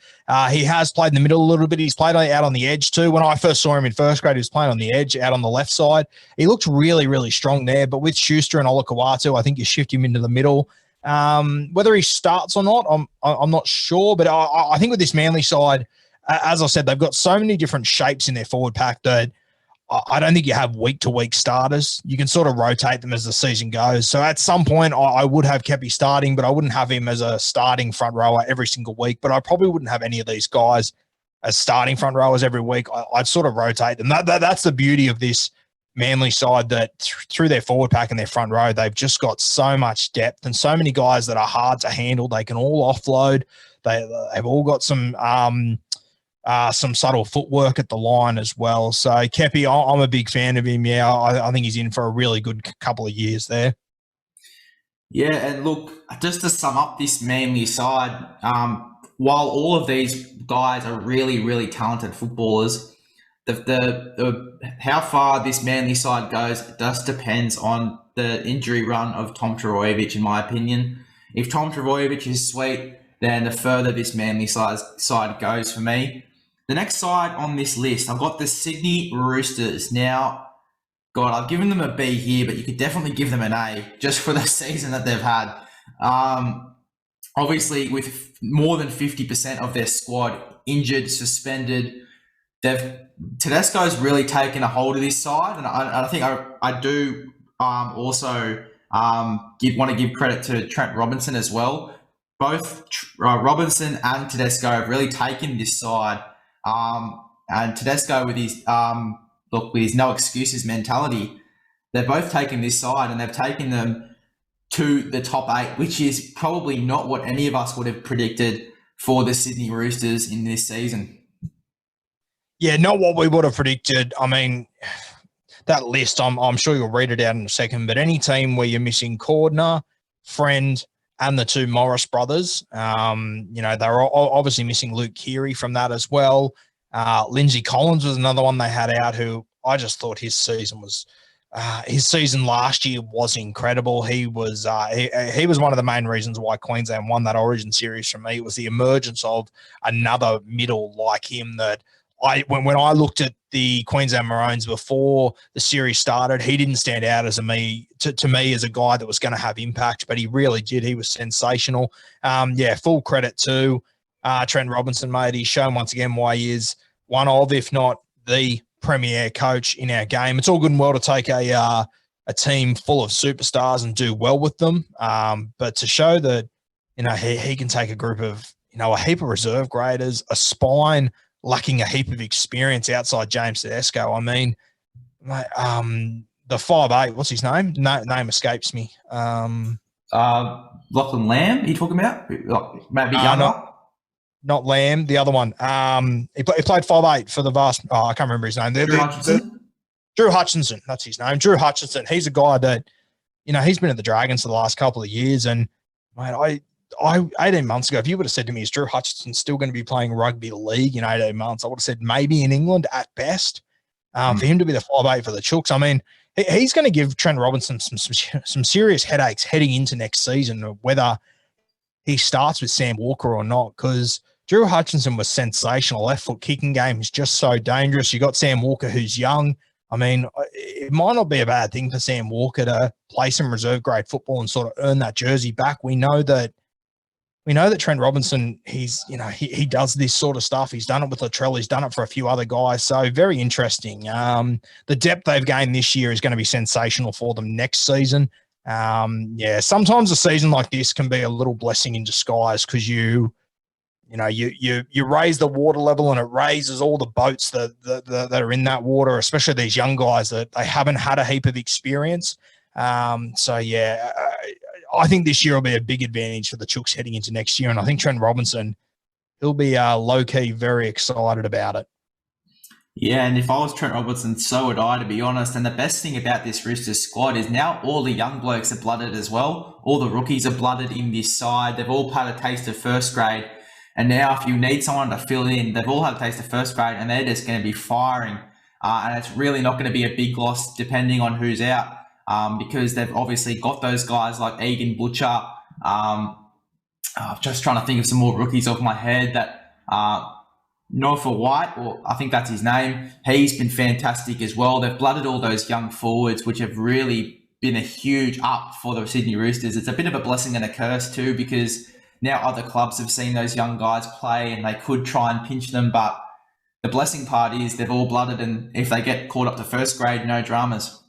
He has played in the middle a little bit. He's played out on the edge too. When I first saw him in first grade, he was playing on the edge, out on the left side. He looked really, really strong there. But with Schuster and Olakawatu, I think you shift him into the middle. Whether he starts or not, I'm not sure. But I think with this Manly side, as I said, they've got so many different shapes in their forward pack that I don't think you have week-to-week starters. You can sort of rotate them as the season goes. So at some point, I would have Kepi starting, but I wouldn't have him as a starting front rower every single week. But I probably wouldn't have any of these guys as starting front rowers every week. I'd sort of rotate them. That's the beauty of this Manly side, that through their forward pack and their front row, they've just got so much depth and so many guys that are hard to handle. They can all offload. They've all got some subtle footwork at the line as well. So Kepi, I'm a big fan of him. Yeah, I think he's in for a really good couple of years there. Yeah, and look, just to sum up this Manly side, while all of these guys are really, really talented footballers, the how far this Manly side goes just depends on the injury run of Tom Trbojevic, in my opinion. If Tom Trbojevic is sweet, then the further this Manly side goes for me. The next side on this list, I've got the Sydney Roosters. Now, God, I've given them a B here, but you could definitely give them an A just for the season that they've had. Obviously, with more than 50% of their squad injured, suspended, Tedesco's really taken a hold of this side, and I think I do also want to give credit to Trent Robinson as well. Both Robinson and Tedesco have really taken this side, and Tedesco with his no excuses mentality, they've both taken this side and they've taken them to the top 8, which is probably not what any of us would have predicted for the Sydney Roosters in this season. Yeah, not what we would have predicted. I mean, that list, I'm sure you'll read it out in a second, but any team where you're missing Cordner, Friend, and the 2 Morris brothers, they're obviously missing Luke Keary from that as well. Lindsay Collins was another one they had out, who I just thought his season last year was incredible. He was one of the main reasons why Queensland won that Origin series for me. It was the emergence of another middle like him that when I looked at the Queensland Maroons before the series started, he didn't stand out to me as a guy that was going to have impact, but he really did. He was sensational. Full credit to Trent Robinson, mate. He's shown once again why he is one of, if not the premier coach in our game. It's all good and well to take a team full of superstars and do well with them, but to show that he can take a group of a heap of reserve graders, a spine lacking a heap of experience outside James Tedesco. I mean, the 5'8", what's his name? Name escapes me. Lachlan Lamb, are you talking about? Maybe younger? Not Lamb, the other one. He played 5'8" for the vast. I can't remember his name. Drew Hutchinson, that's his name. Drew Hutchinson. He's a guy that, he's been at the Dragons for the last couple of years, and mate, I 18 months ago, if you would have said to me, is Drew Hutchinson still going to be playing rugby league in 18 months? I would have said maybe in England at best. For him to be the 5'8" for the Chooks, I mean, he's going to give Trent Robinson some serious headaches heading into next season, whether he starts with Sam Walker or not, because Drew Hutchinson was sensational. Left foot kicking game is just so dangerous. You got Sam Walker, who's young. I mean, it might not be a bad thing for Sam Walker to play some reserve grade football and sort of earn that jersey back. We know that Trent Robinson, he does this sort of stuff. He's done it with Latrell. He's done it for a few other guys. So very interesting. The depth they've gained this year is going to be sensational for them next season. Sometimes a season like this can be a little blessing in disguise, because you raise the water level and it raises all the boats that are in that water, especially these young guys that they haven't had a heap of experience. I think this year will be a big advantage for the Chooks heading into next year. And I think Trent Robinson, he'll be low-key very excited about it. Yeah, and if I was Trent Robinson, so would I, to be honest. And the best thing about this Roosters squad is now all the young blokes are blooded as well. All the rookies are blooded in this side. They've all had a taste of first grade. And now if you need someone to fill in, they've all had a taste of first grade and they're just going to be firing. And it's really not going to be a big loss depending on who's out. Because they've obviously got those guys like Egan Butcher. I'm just trying to think of some more rookies off my head. That Norfolk White, or I think that's his name, he's been fantastic as well. They've blooded all those young forwards, which have really been a huge up for the Sydney Roosters. It's a bit of a blessing and a curse too, because now other clubs have seen those young guys play and they could try and pinch them, but the blessing part is they've all blooded, and if they get caught up to first grade, no dramas.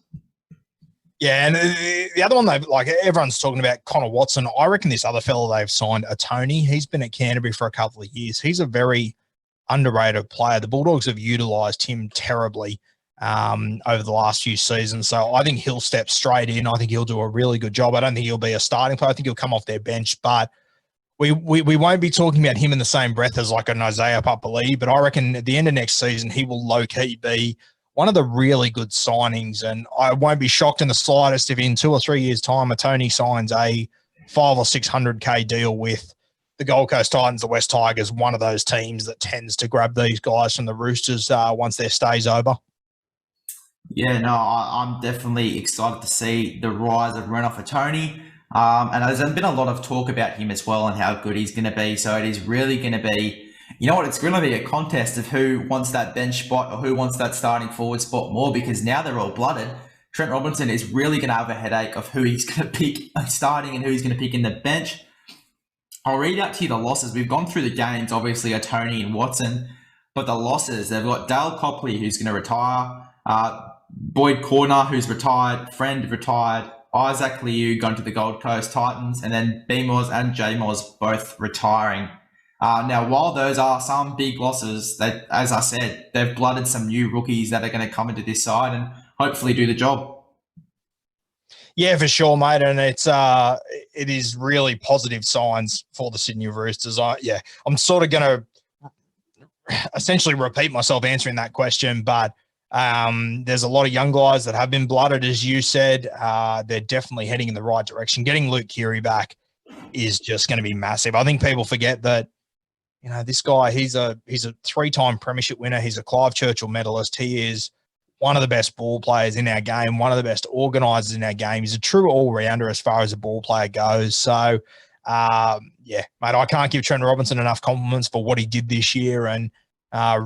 Yeah, and the other one everyone's talking about Connor Watson. I reckon this other fellow they've signed, a Tony. He's been at Canterbury for a couple of years. He's a very underrated player. The Bulldogs have utilised him terribly over the last few seasons. So I think he'll step straight in. I think he'll do a really good job. I don't think he'll be a starting player. I think he'll come off their bench, but we won't be talking about him in the same breath as like an Isaiah Papali'i, but I reckon at the end of next season, he will low-key be one of the really good signings. And I won't be shocked in the slightest if in 2 or 3 years' time, a Tony signs a 500 or 600K deal with the Gold Coast Titans, the West Tigers, one of those teams that tends to grab these guys from the Roosters once their stay's over. Yeah, no, I'm definitely excited to see the rise of Renouf for Tony. And there's been a lot of talk about him as well and how good he's going to be. So it is really going to be, you know what, it's going to be a contest of who wants that bench spot or who wants that starting forward spot more, because now they're all blooded. Trent Robinson is really going to have a headache of who he's going to pick starting and who he's going to pick in the bench. I'll read out to you the losses. We've gone through the games, obviously, are Tony and Watson, but the losses, they've got Dale Copley, who's going to retire, Boyd Corner, who's retired, Friend retired, Isaac Liu going to the Gold Coast Titans, and then B-Moz and J-Moz both retiring. Now, while those are some big losses, that, as I said, they've blooded some new rookies that are going to come into this side and hopefully do the job. Yeah, for sure, mate, and it is really positive signs for the Sydney Roosters. I'm sort of going to essentially repeat myself answering that question, but there's a lot of young guys that have been blooded, as you said. They're definitely heading in the right direction. Getting Luke Keary back is just going to be massive. I think people forget that, you know, this guy, he's a 3-time premiership winner. He's a Clive Churchill medalist. He is one of the best ball players in our game, one of the best organisers in our game. He's a true all-rounder as far as a ball player goes. So, mate, I can't give Trent Robinson enough compliments for what he did this year, and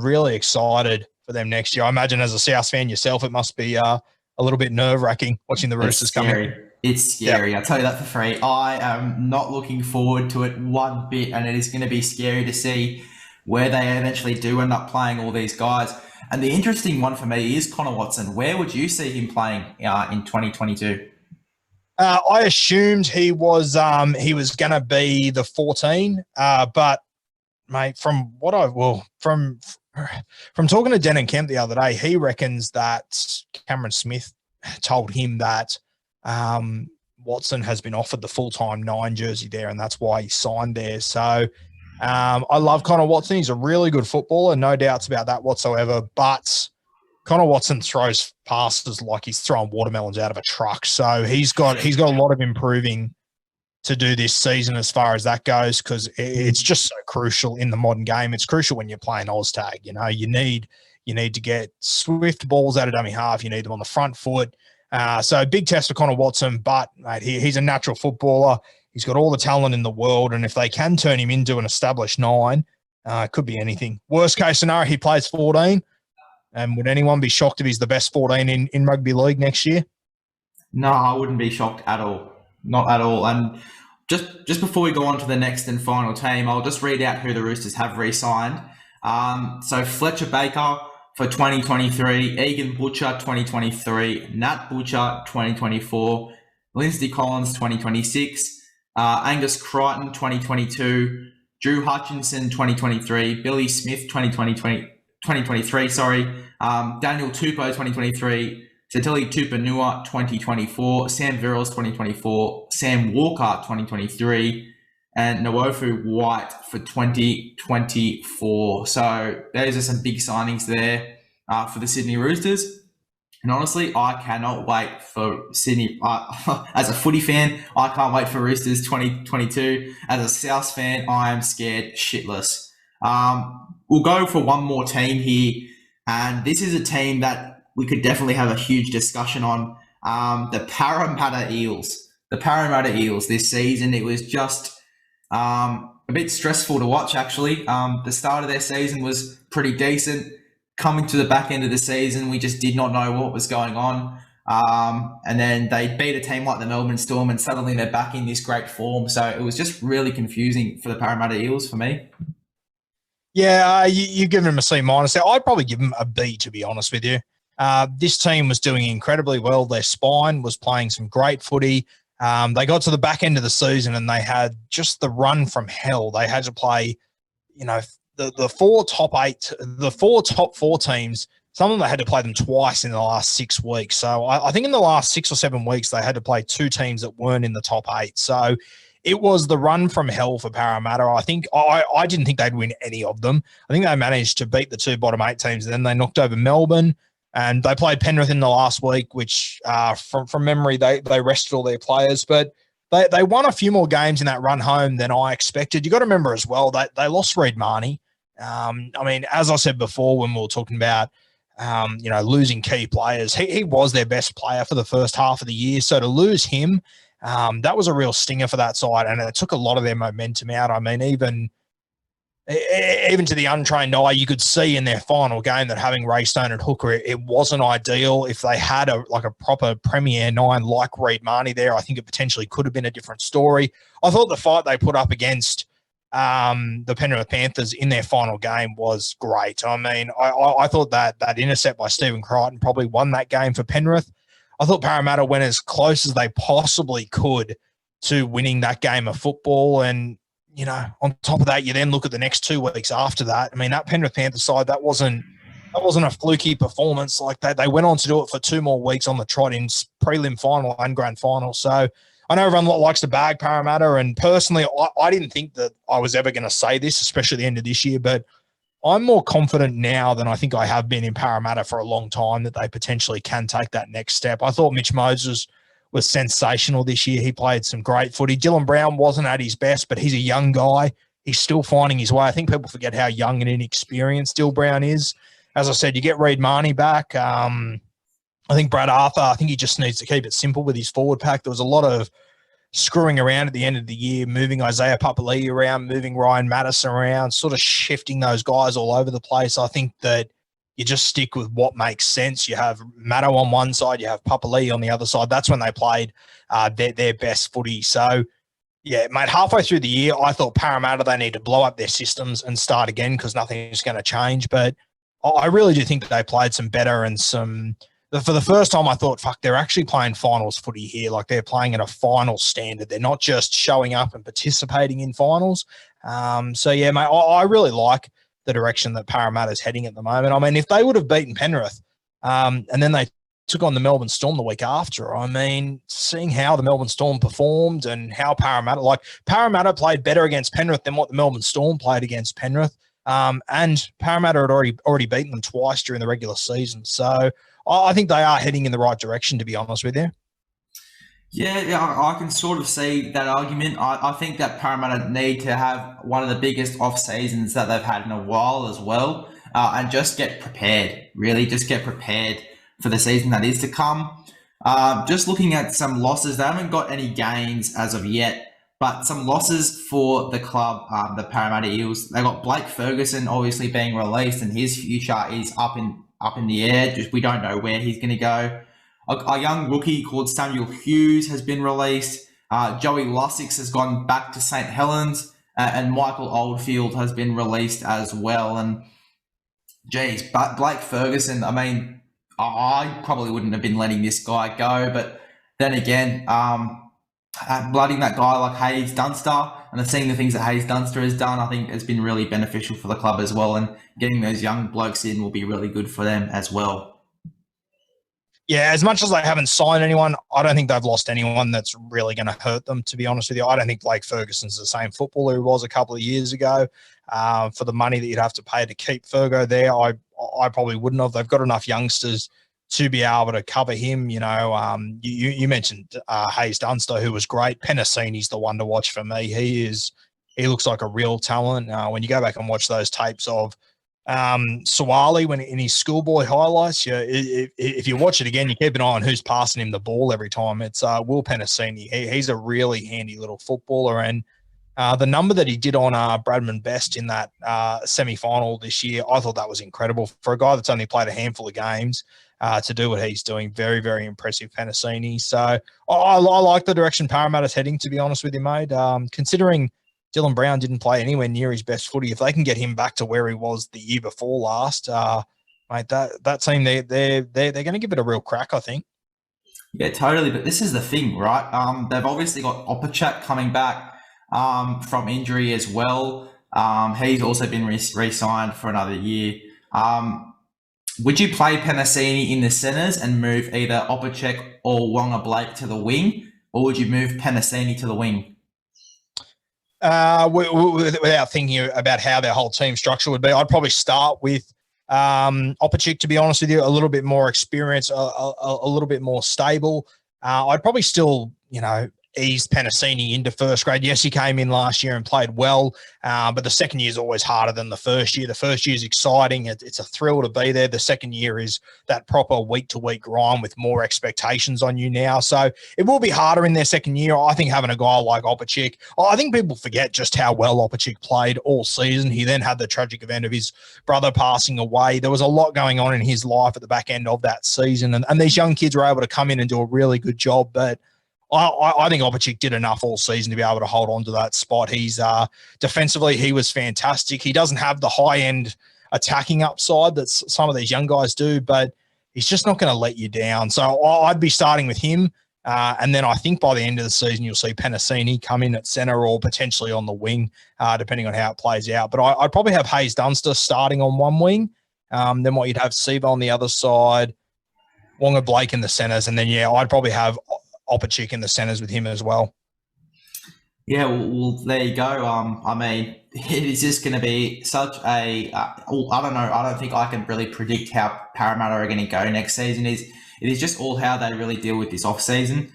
really excited for them next year. I imagine as a South fan yourself, it must be a little bit nerve-wracking watching the Roosters come in. It's scary. Yeah. I'll tell you that for free. I am not looking forward to it one bit, and it is going to be scary to see where they eventually do end up playing all these guys. And the interesting one for me is Connor Watson. Where would you see him playing in 2022? I assumed he was going to be the 14, but mate, from talking to Denon Kemp the other day, he reckons that Cameron Smith told him that Watson has been offered the full-time 9 jersey there, and that's why he signed there. So I love Connor Watson. He's a really good footballer, no doubts about that whatsoever. But Connor Watson throws passes like he's throwing watermelons out of a truck. So he's got a lot of improving to do this season as far as that goes, because it's just so crucial in the modern game. It's crucial when you're playing Oztag. You know, you need to get swift balls out of dummy half. You need them on the front foot. So big test for Connor Watson, but mate, he's a natural footballer. He's got all the talent in the world, and if they can turn him into an established 9, it could be anything. Worst case scenario, he plays 14. And would anyone be shocked if he's the best 14 in rugby league next year? No, I wouldn't be shocked at all. Not at all. And just before we go on to the next and final team, I'll just read out who the Roosters have re-signed. So Fletcher Baker for 2023, Egan Butcher 2023, Nat Butcher 2024, Lindsay Collins 2026, Angus Crichton 2022, Drew Hutchinson 2023, Billy Smith 2023, Daniel Tupou 2023, Satili Tupanua 2024, Sam Verrills 2024, Sam Walker 2023, and Nwofu White for 2024. So those are some big signings there for the Sydney Roosters. And honestly, I cannot wait for Sydney. As a footy fan, I can't wait for Roosters 2022. As a South fan, I am scared shitless. We'll go for one more team here. And this is a team that we could definitely have a huge discussion on. The Parramatta Eels. The Parramatta Eels this season, it was just a bit stressful to watch, actually. The start of their season was pretty decent. Coming to the back end of the season, we just did not know what was going on. And then they beat a team like the Melbourne Storm, and suddenly they're back in this great form. So it was just really confusing for the Parramatta Eels for me. Yeah, you give them a C minus. I'd probably give them a B, to be honest with you. This team was doing incredibly well. Their spine was playing some great footy. They got to the back end of the season and they had just the run from hell. They had to play, the four top four teams. Some of them they had to play them twice in the last 6 weeks. So I think in the last 6 or 7 weeks they had to play 2 teams that weren't in the top 8. So it was the run from hell for Parramatta. I think I didn't think they'd win any of them. I think they managed to beat the 2 bottom 8 teams. And then they knocked over Melbourne, and they played Penrith in the last week, which from memory they rested all their players. But they won a few more games in that run home than I expected. You got to remember as well that they lost Reid Marnie. As I said before when we were talking about losing key players, he was their best player for the first half of the year. So to lose him, that was a real stinger for that side, and it took a lot of their momentum out. I mean, even to the untrained eye, you could see in their final game that having Raystone and Hooker, it wasn't ideal. If they had a proper Premier 9 like Reid Marnie there, I think it potentially could have been a different story. I thought the fight they put up against the Penrith Panthers in their final game was great. I mean, I thought that intercept by Stephen Crichton probably won that game for Penrith. I thought Parramatta went as close as they possibly could to winning that game of football. And, on top of that, you then look at the next 2 weeks after that. I mean, that Penrith Panthers side, that wasn't a fluky performance. Like they went on to do it for 2 more weeks on the trot in prelim final and grand final. So I know everyone likes to bag Parramatta, and personally, I didn't think that I was ever going to say this, especially at the end of this year, but I'm more confident now than I think I have been in Parramatta for a long time that they potentially can take that next step. I thought Mitch Moses was sensational this year. He played some great footy. Dylan Brown wasn't at his best, but he's a young guy. He's still finding his way. I think people forget how young and inexperienced Dylan Brown is. As I said, you get Reid Marnie back. I think Brad Arthur, he just needs to keep it simple with his forward pack. There was a lot of screwing around at the end of the year, moving Isaiah Papali'i around, moving Ryan Madison around, sort of shifting those guys all over the place. I think that you just stick with what makes sense. You have Maddo on one side, you have Papali'i on the other side. That's when they played their best footy. So, yeah, mate, halfway through the year, I thought Parramatta, they need to blow up their systems and start again because nothing's going to change. But I really do think that they played some better and some – for the first time, I thought, fuck, they're actually playing finals footy here. Like they're playing at a final standard. They're not just showing up and participating in finals. Yeah, mate, I really like the direction that Parramatta's heading at the moment. I mean, if they would have beaten Penrith and then they took on the Melbourne Storm the week after, I mean, seeing how the Melbourne Storm performed and how Parramatta played better against Penrith than what the Melbourne Storm played against Penrith. And Parramatta had already beaten them twice during the regular season. So I think they are heading in the right direction, to be honest with you. Yeah, I can sort of see that argument. I think that Parramatta need to have one of the biggest off seasons that they've had in a while as well, and just get prepared. Really, just get prepared for the season that is to come. Just looking at some losses, they haven't got any gains as of yet, but some losses for the club, the Parramatta Eels. They got Blake Ferguson obviously being released, and his future is up in the air. Just we don't know where he's going to go. A young rookie called Samuel Hughes has been released. Joey Lussix has gone back to St. Helens, and Michael Oldfield has been released as well. And geez, but Blake Ferguson, I mean, I probably wouldn't have been letting this guy go, but then again, blooding that guy like Hayes Dunster and seeing the things that Hayes Dunster has done, I think has been really beneficial for the club as well. And getting those young blokes in will be really good for them as well. Yeah, as much as they haven't signed anyone, I don't think they've lost anyone that's really going to hurt them, to be honest with you. I don't think Blake Ferguson's the same footballer he was a couple of years ago. For the money that you'd have to pay to keep Fergo there, I probably wouldn't have. They've got enough youngsters to be able to cover him. You you mentioned Hayes Dunster, who was great. Penasini's the one to watch for me. He looks like a real talent. When you go back and watch those tapes of Sawali when in his schoolboy highlights, if you watch it again, you keep an eye on who's passing him the ball every time. It's Will Penasini. He's a really handy little footballer, and the number that he did on Bradman Best in that semi-final this year, I thought that was incredible for a guy that's only played a handful of games. to do what he's doing. Very, very impressive, Penasini. So I like the direction Parramatta's heading, to be honest with you, mate. Considering Dylan Brown didn't play anywhere near his best footy, if they can get him back to where he was the year before last, mate, that team, they're going to give it a real crack, I think. Yeah, totally. But this is the thing, right? They've obviously got Opacek coming back from injury as well. He's also been re-signed for another year. Would you play Penasini in the centres and move either Opacek or Wonga Blake to the wing, or would you move Penasini to the wing? Without thinking about how their whole team structure would be, I'd probably start with Opacek, to be honest with you, a little bit more experience, a little bit more stable. I'd probably still, ease Penasini into first grade. Yes, he came in last year and played well, but the second year is always harder than the first year. The first year is exciting. It's a thrill to be there. The second year is that proper week-to-week grind with more expectations on you now. So it will be harder in their second year. I think having a guy like Opacek, I think people forget just how well Opacek played all season. He then had the tragic event of his brother passing away. There was a lot going on in his life at the back end of that season, and these young kids were able to come in and do a really good job, but I think Opacek did enough all season to be able to hold on to that spot. He's defensively, he was fantastic. He doesn't have the high-end attacking upside that some of these young guys do, but he's just not going to let you down. So I'd be starting with him. And then I think by the end of the season, you'll see Penasini come in at centre or potentially on the wing, depending on how it plays out. But I'd probably have Hayes Dunster starting on one wing. Then what you'd have Siva on the other side, Wonga Blake in the centres, and then, I'd probably have Opacek in the centres with him as well. Yeah, well, there you go. I mean, it is just going to be such a. I don't know. I don't think I can really predict how Parramatta are going to go next season. It is just all how they really deal with this off season.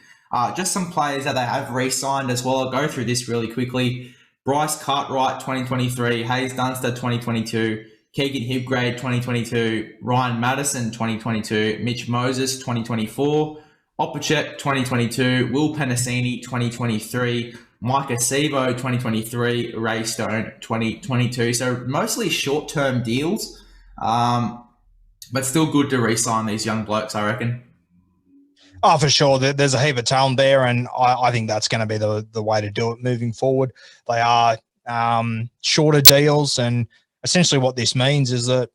Just some players that they have re-signed as well. I'll go through this really quickly. Bryce Cartwright, 2023. Hayes Dunster, 2022. Keegan Hibgrade, 2022. Ryan Madison, 2022. Mitch Moses, 2024. Opacek, 2022. Will Penasini, 2023. Micah Sebo, 2023. Ray Stone, 2022. So mostly short-term deals, but still good to re-sign these young blokes, I reckon. Oh, for sure. There's a heap of talent there, and I think that's going to be the way to do it moving forward. They are shorter deals, and essentially what this means is that,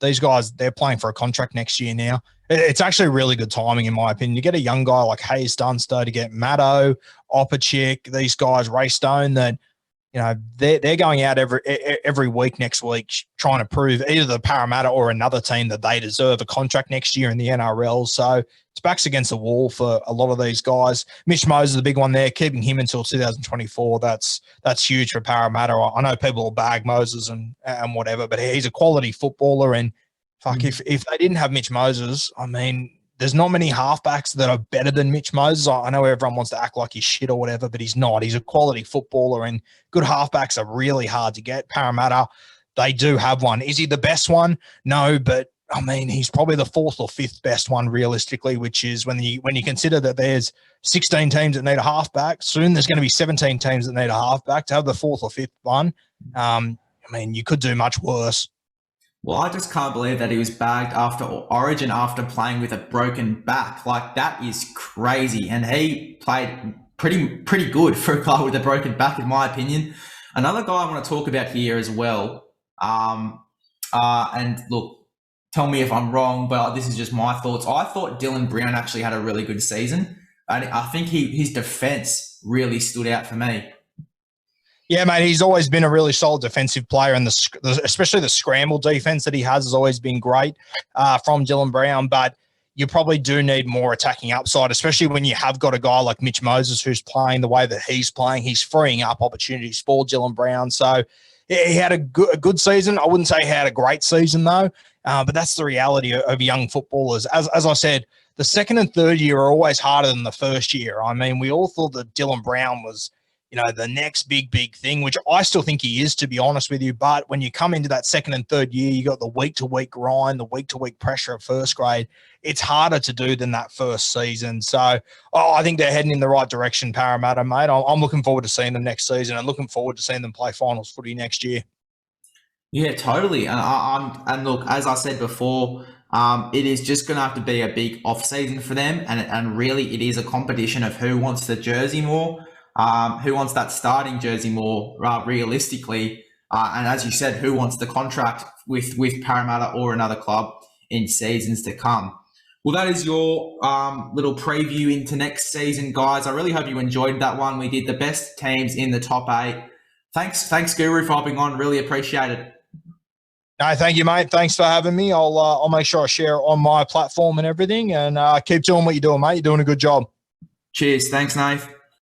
these guys, they're playing for a contract next year now. It's actually really good timing, in my opinion. You get a young guy like Hayes Dunster, to get Maddo, Opacek, these guys, Ray Stone, that, they're going out every week next week trying to prove either the Parramatta or another team that they deserve a contract next year in the NRL. So it's backs against the wall for a lot of these guys. Mitch Moses is the big one there, keeping him until 2024. That's huge for Parramatta. I know people will bag Moses and whatever, but he's a quality footballer. And if they didn't have Mitch Moses, I mean, there's not many halfbacks that are better than Mitch Moses. I know everyone wants to act like he's shit or whatever, but he's not. He's a quality footballer, and good halfbacks are really hard to get. Parramatta, they do have one. Is he the best one? No, but I mean, he's probably the fourth or fifth best one realistically, which is when you consider that there's 16 teams that need a halfback. Soon there's going to be 17 teams that need a halfback. To have the fourth or fifth one, I mean, you could do much worse. Well, I just can't believe that he was bagged after Origin after playing with a broken back. Like, that is crazy. And he played pretty good for a guy with a broken back, in my opinion. Another guy I want to talk about here as well. And look, tell me if I'm wrong, but this is just my thoughts. I thought Dylan Brown actually had a really good season. I think his defense really stood out for me. Yeah, mate, he's always been a really solid defensive player, and especially the scramble defense that he has always been great from Dylan Brown. But you probably do need more attacking upside, especially when you have got a guy like Mitch Moses who's playing the way that he's playing. He's freeing up opportunities for Dylan Brown. So he had a good season. I wouldn't say he had a great season, though, but that's the reality of young footballers. As I said, the second and third year are always harder than the first year. I mean, we all thought that Dylan Brown was the next big thing, which I still think he is, to be honest with you. But when you come into that second and third year, you got the week-to-week grind, the week-to-week pressure of first grade. It's harder to do than that first season. So I think they're heading in the right direction, Parramatta, mate. I'm looking forward to seeing them next season and looking forward to seeing them play finals footy next year. Yeah, totally. And look, as I said before, It is just going to have to be a big off season for them, and really it is a competition of who wants the jersey more, who wants that starting jersey more realistically, and as you said, who wants the contract with Parramatta or another club in seasons to come. Well, that is your little preview into next season, guys. I really hope you enjoyed that one. We did the best teams in the top 8. Thanks, Guru, for hopping on. Really appreciate it. No, thank you, mate. Thanks for having me. I'll make sure I share it on my platform and everything, and keep doing what you're doing, mate. You're doing a good job. Cheers. Thanks, Nath.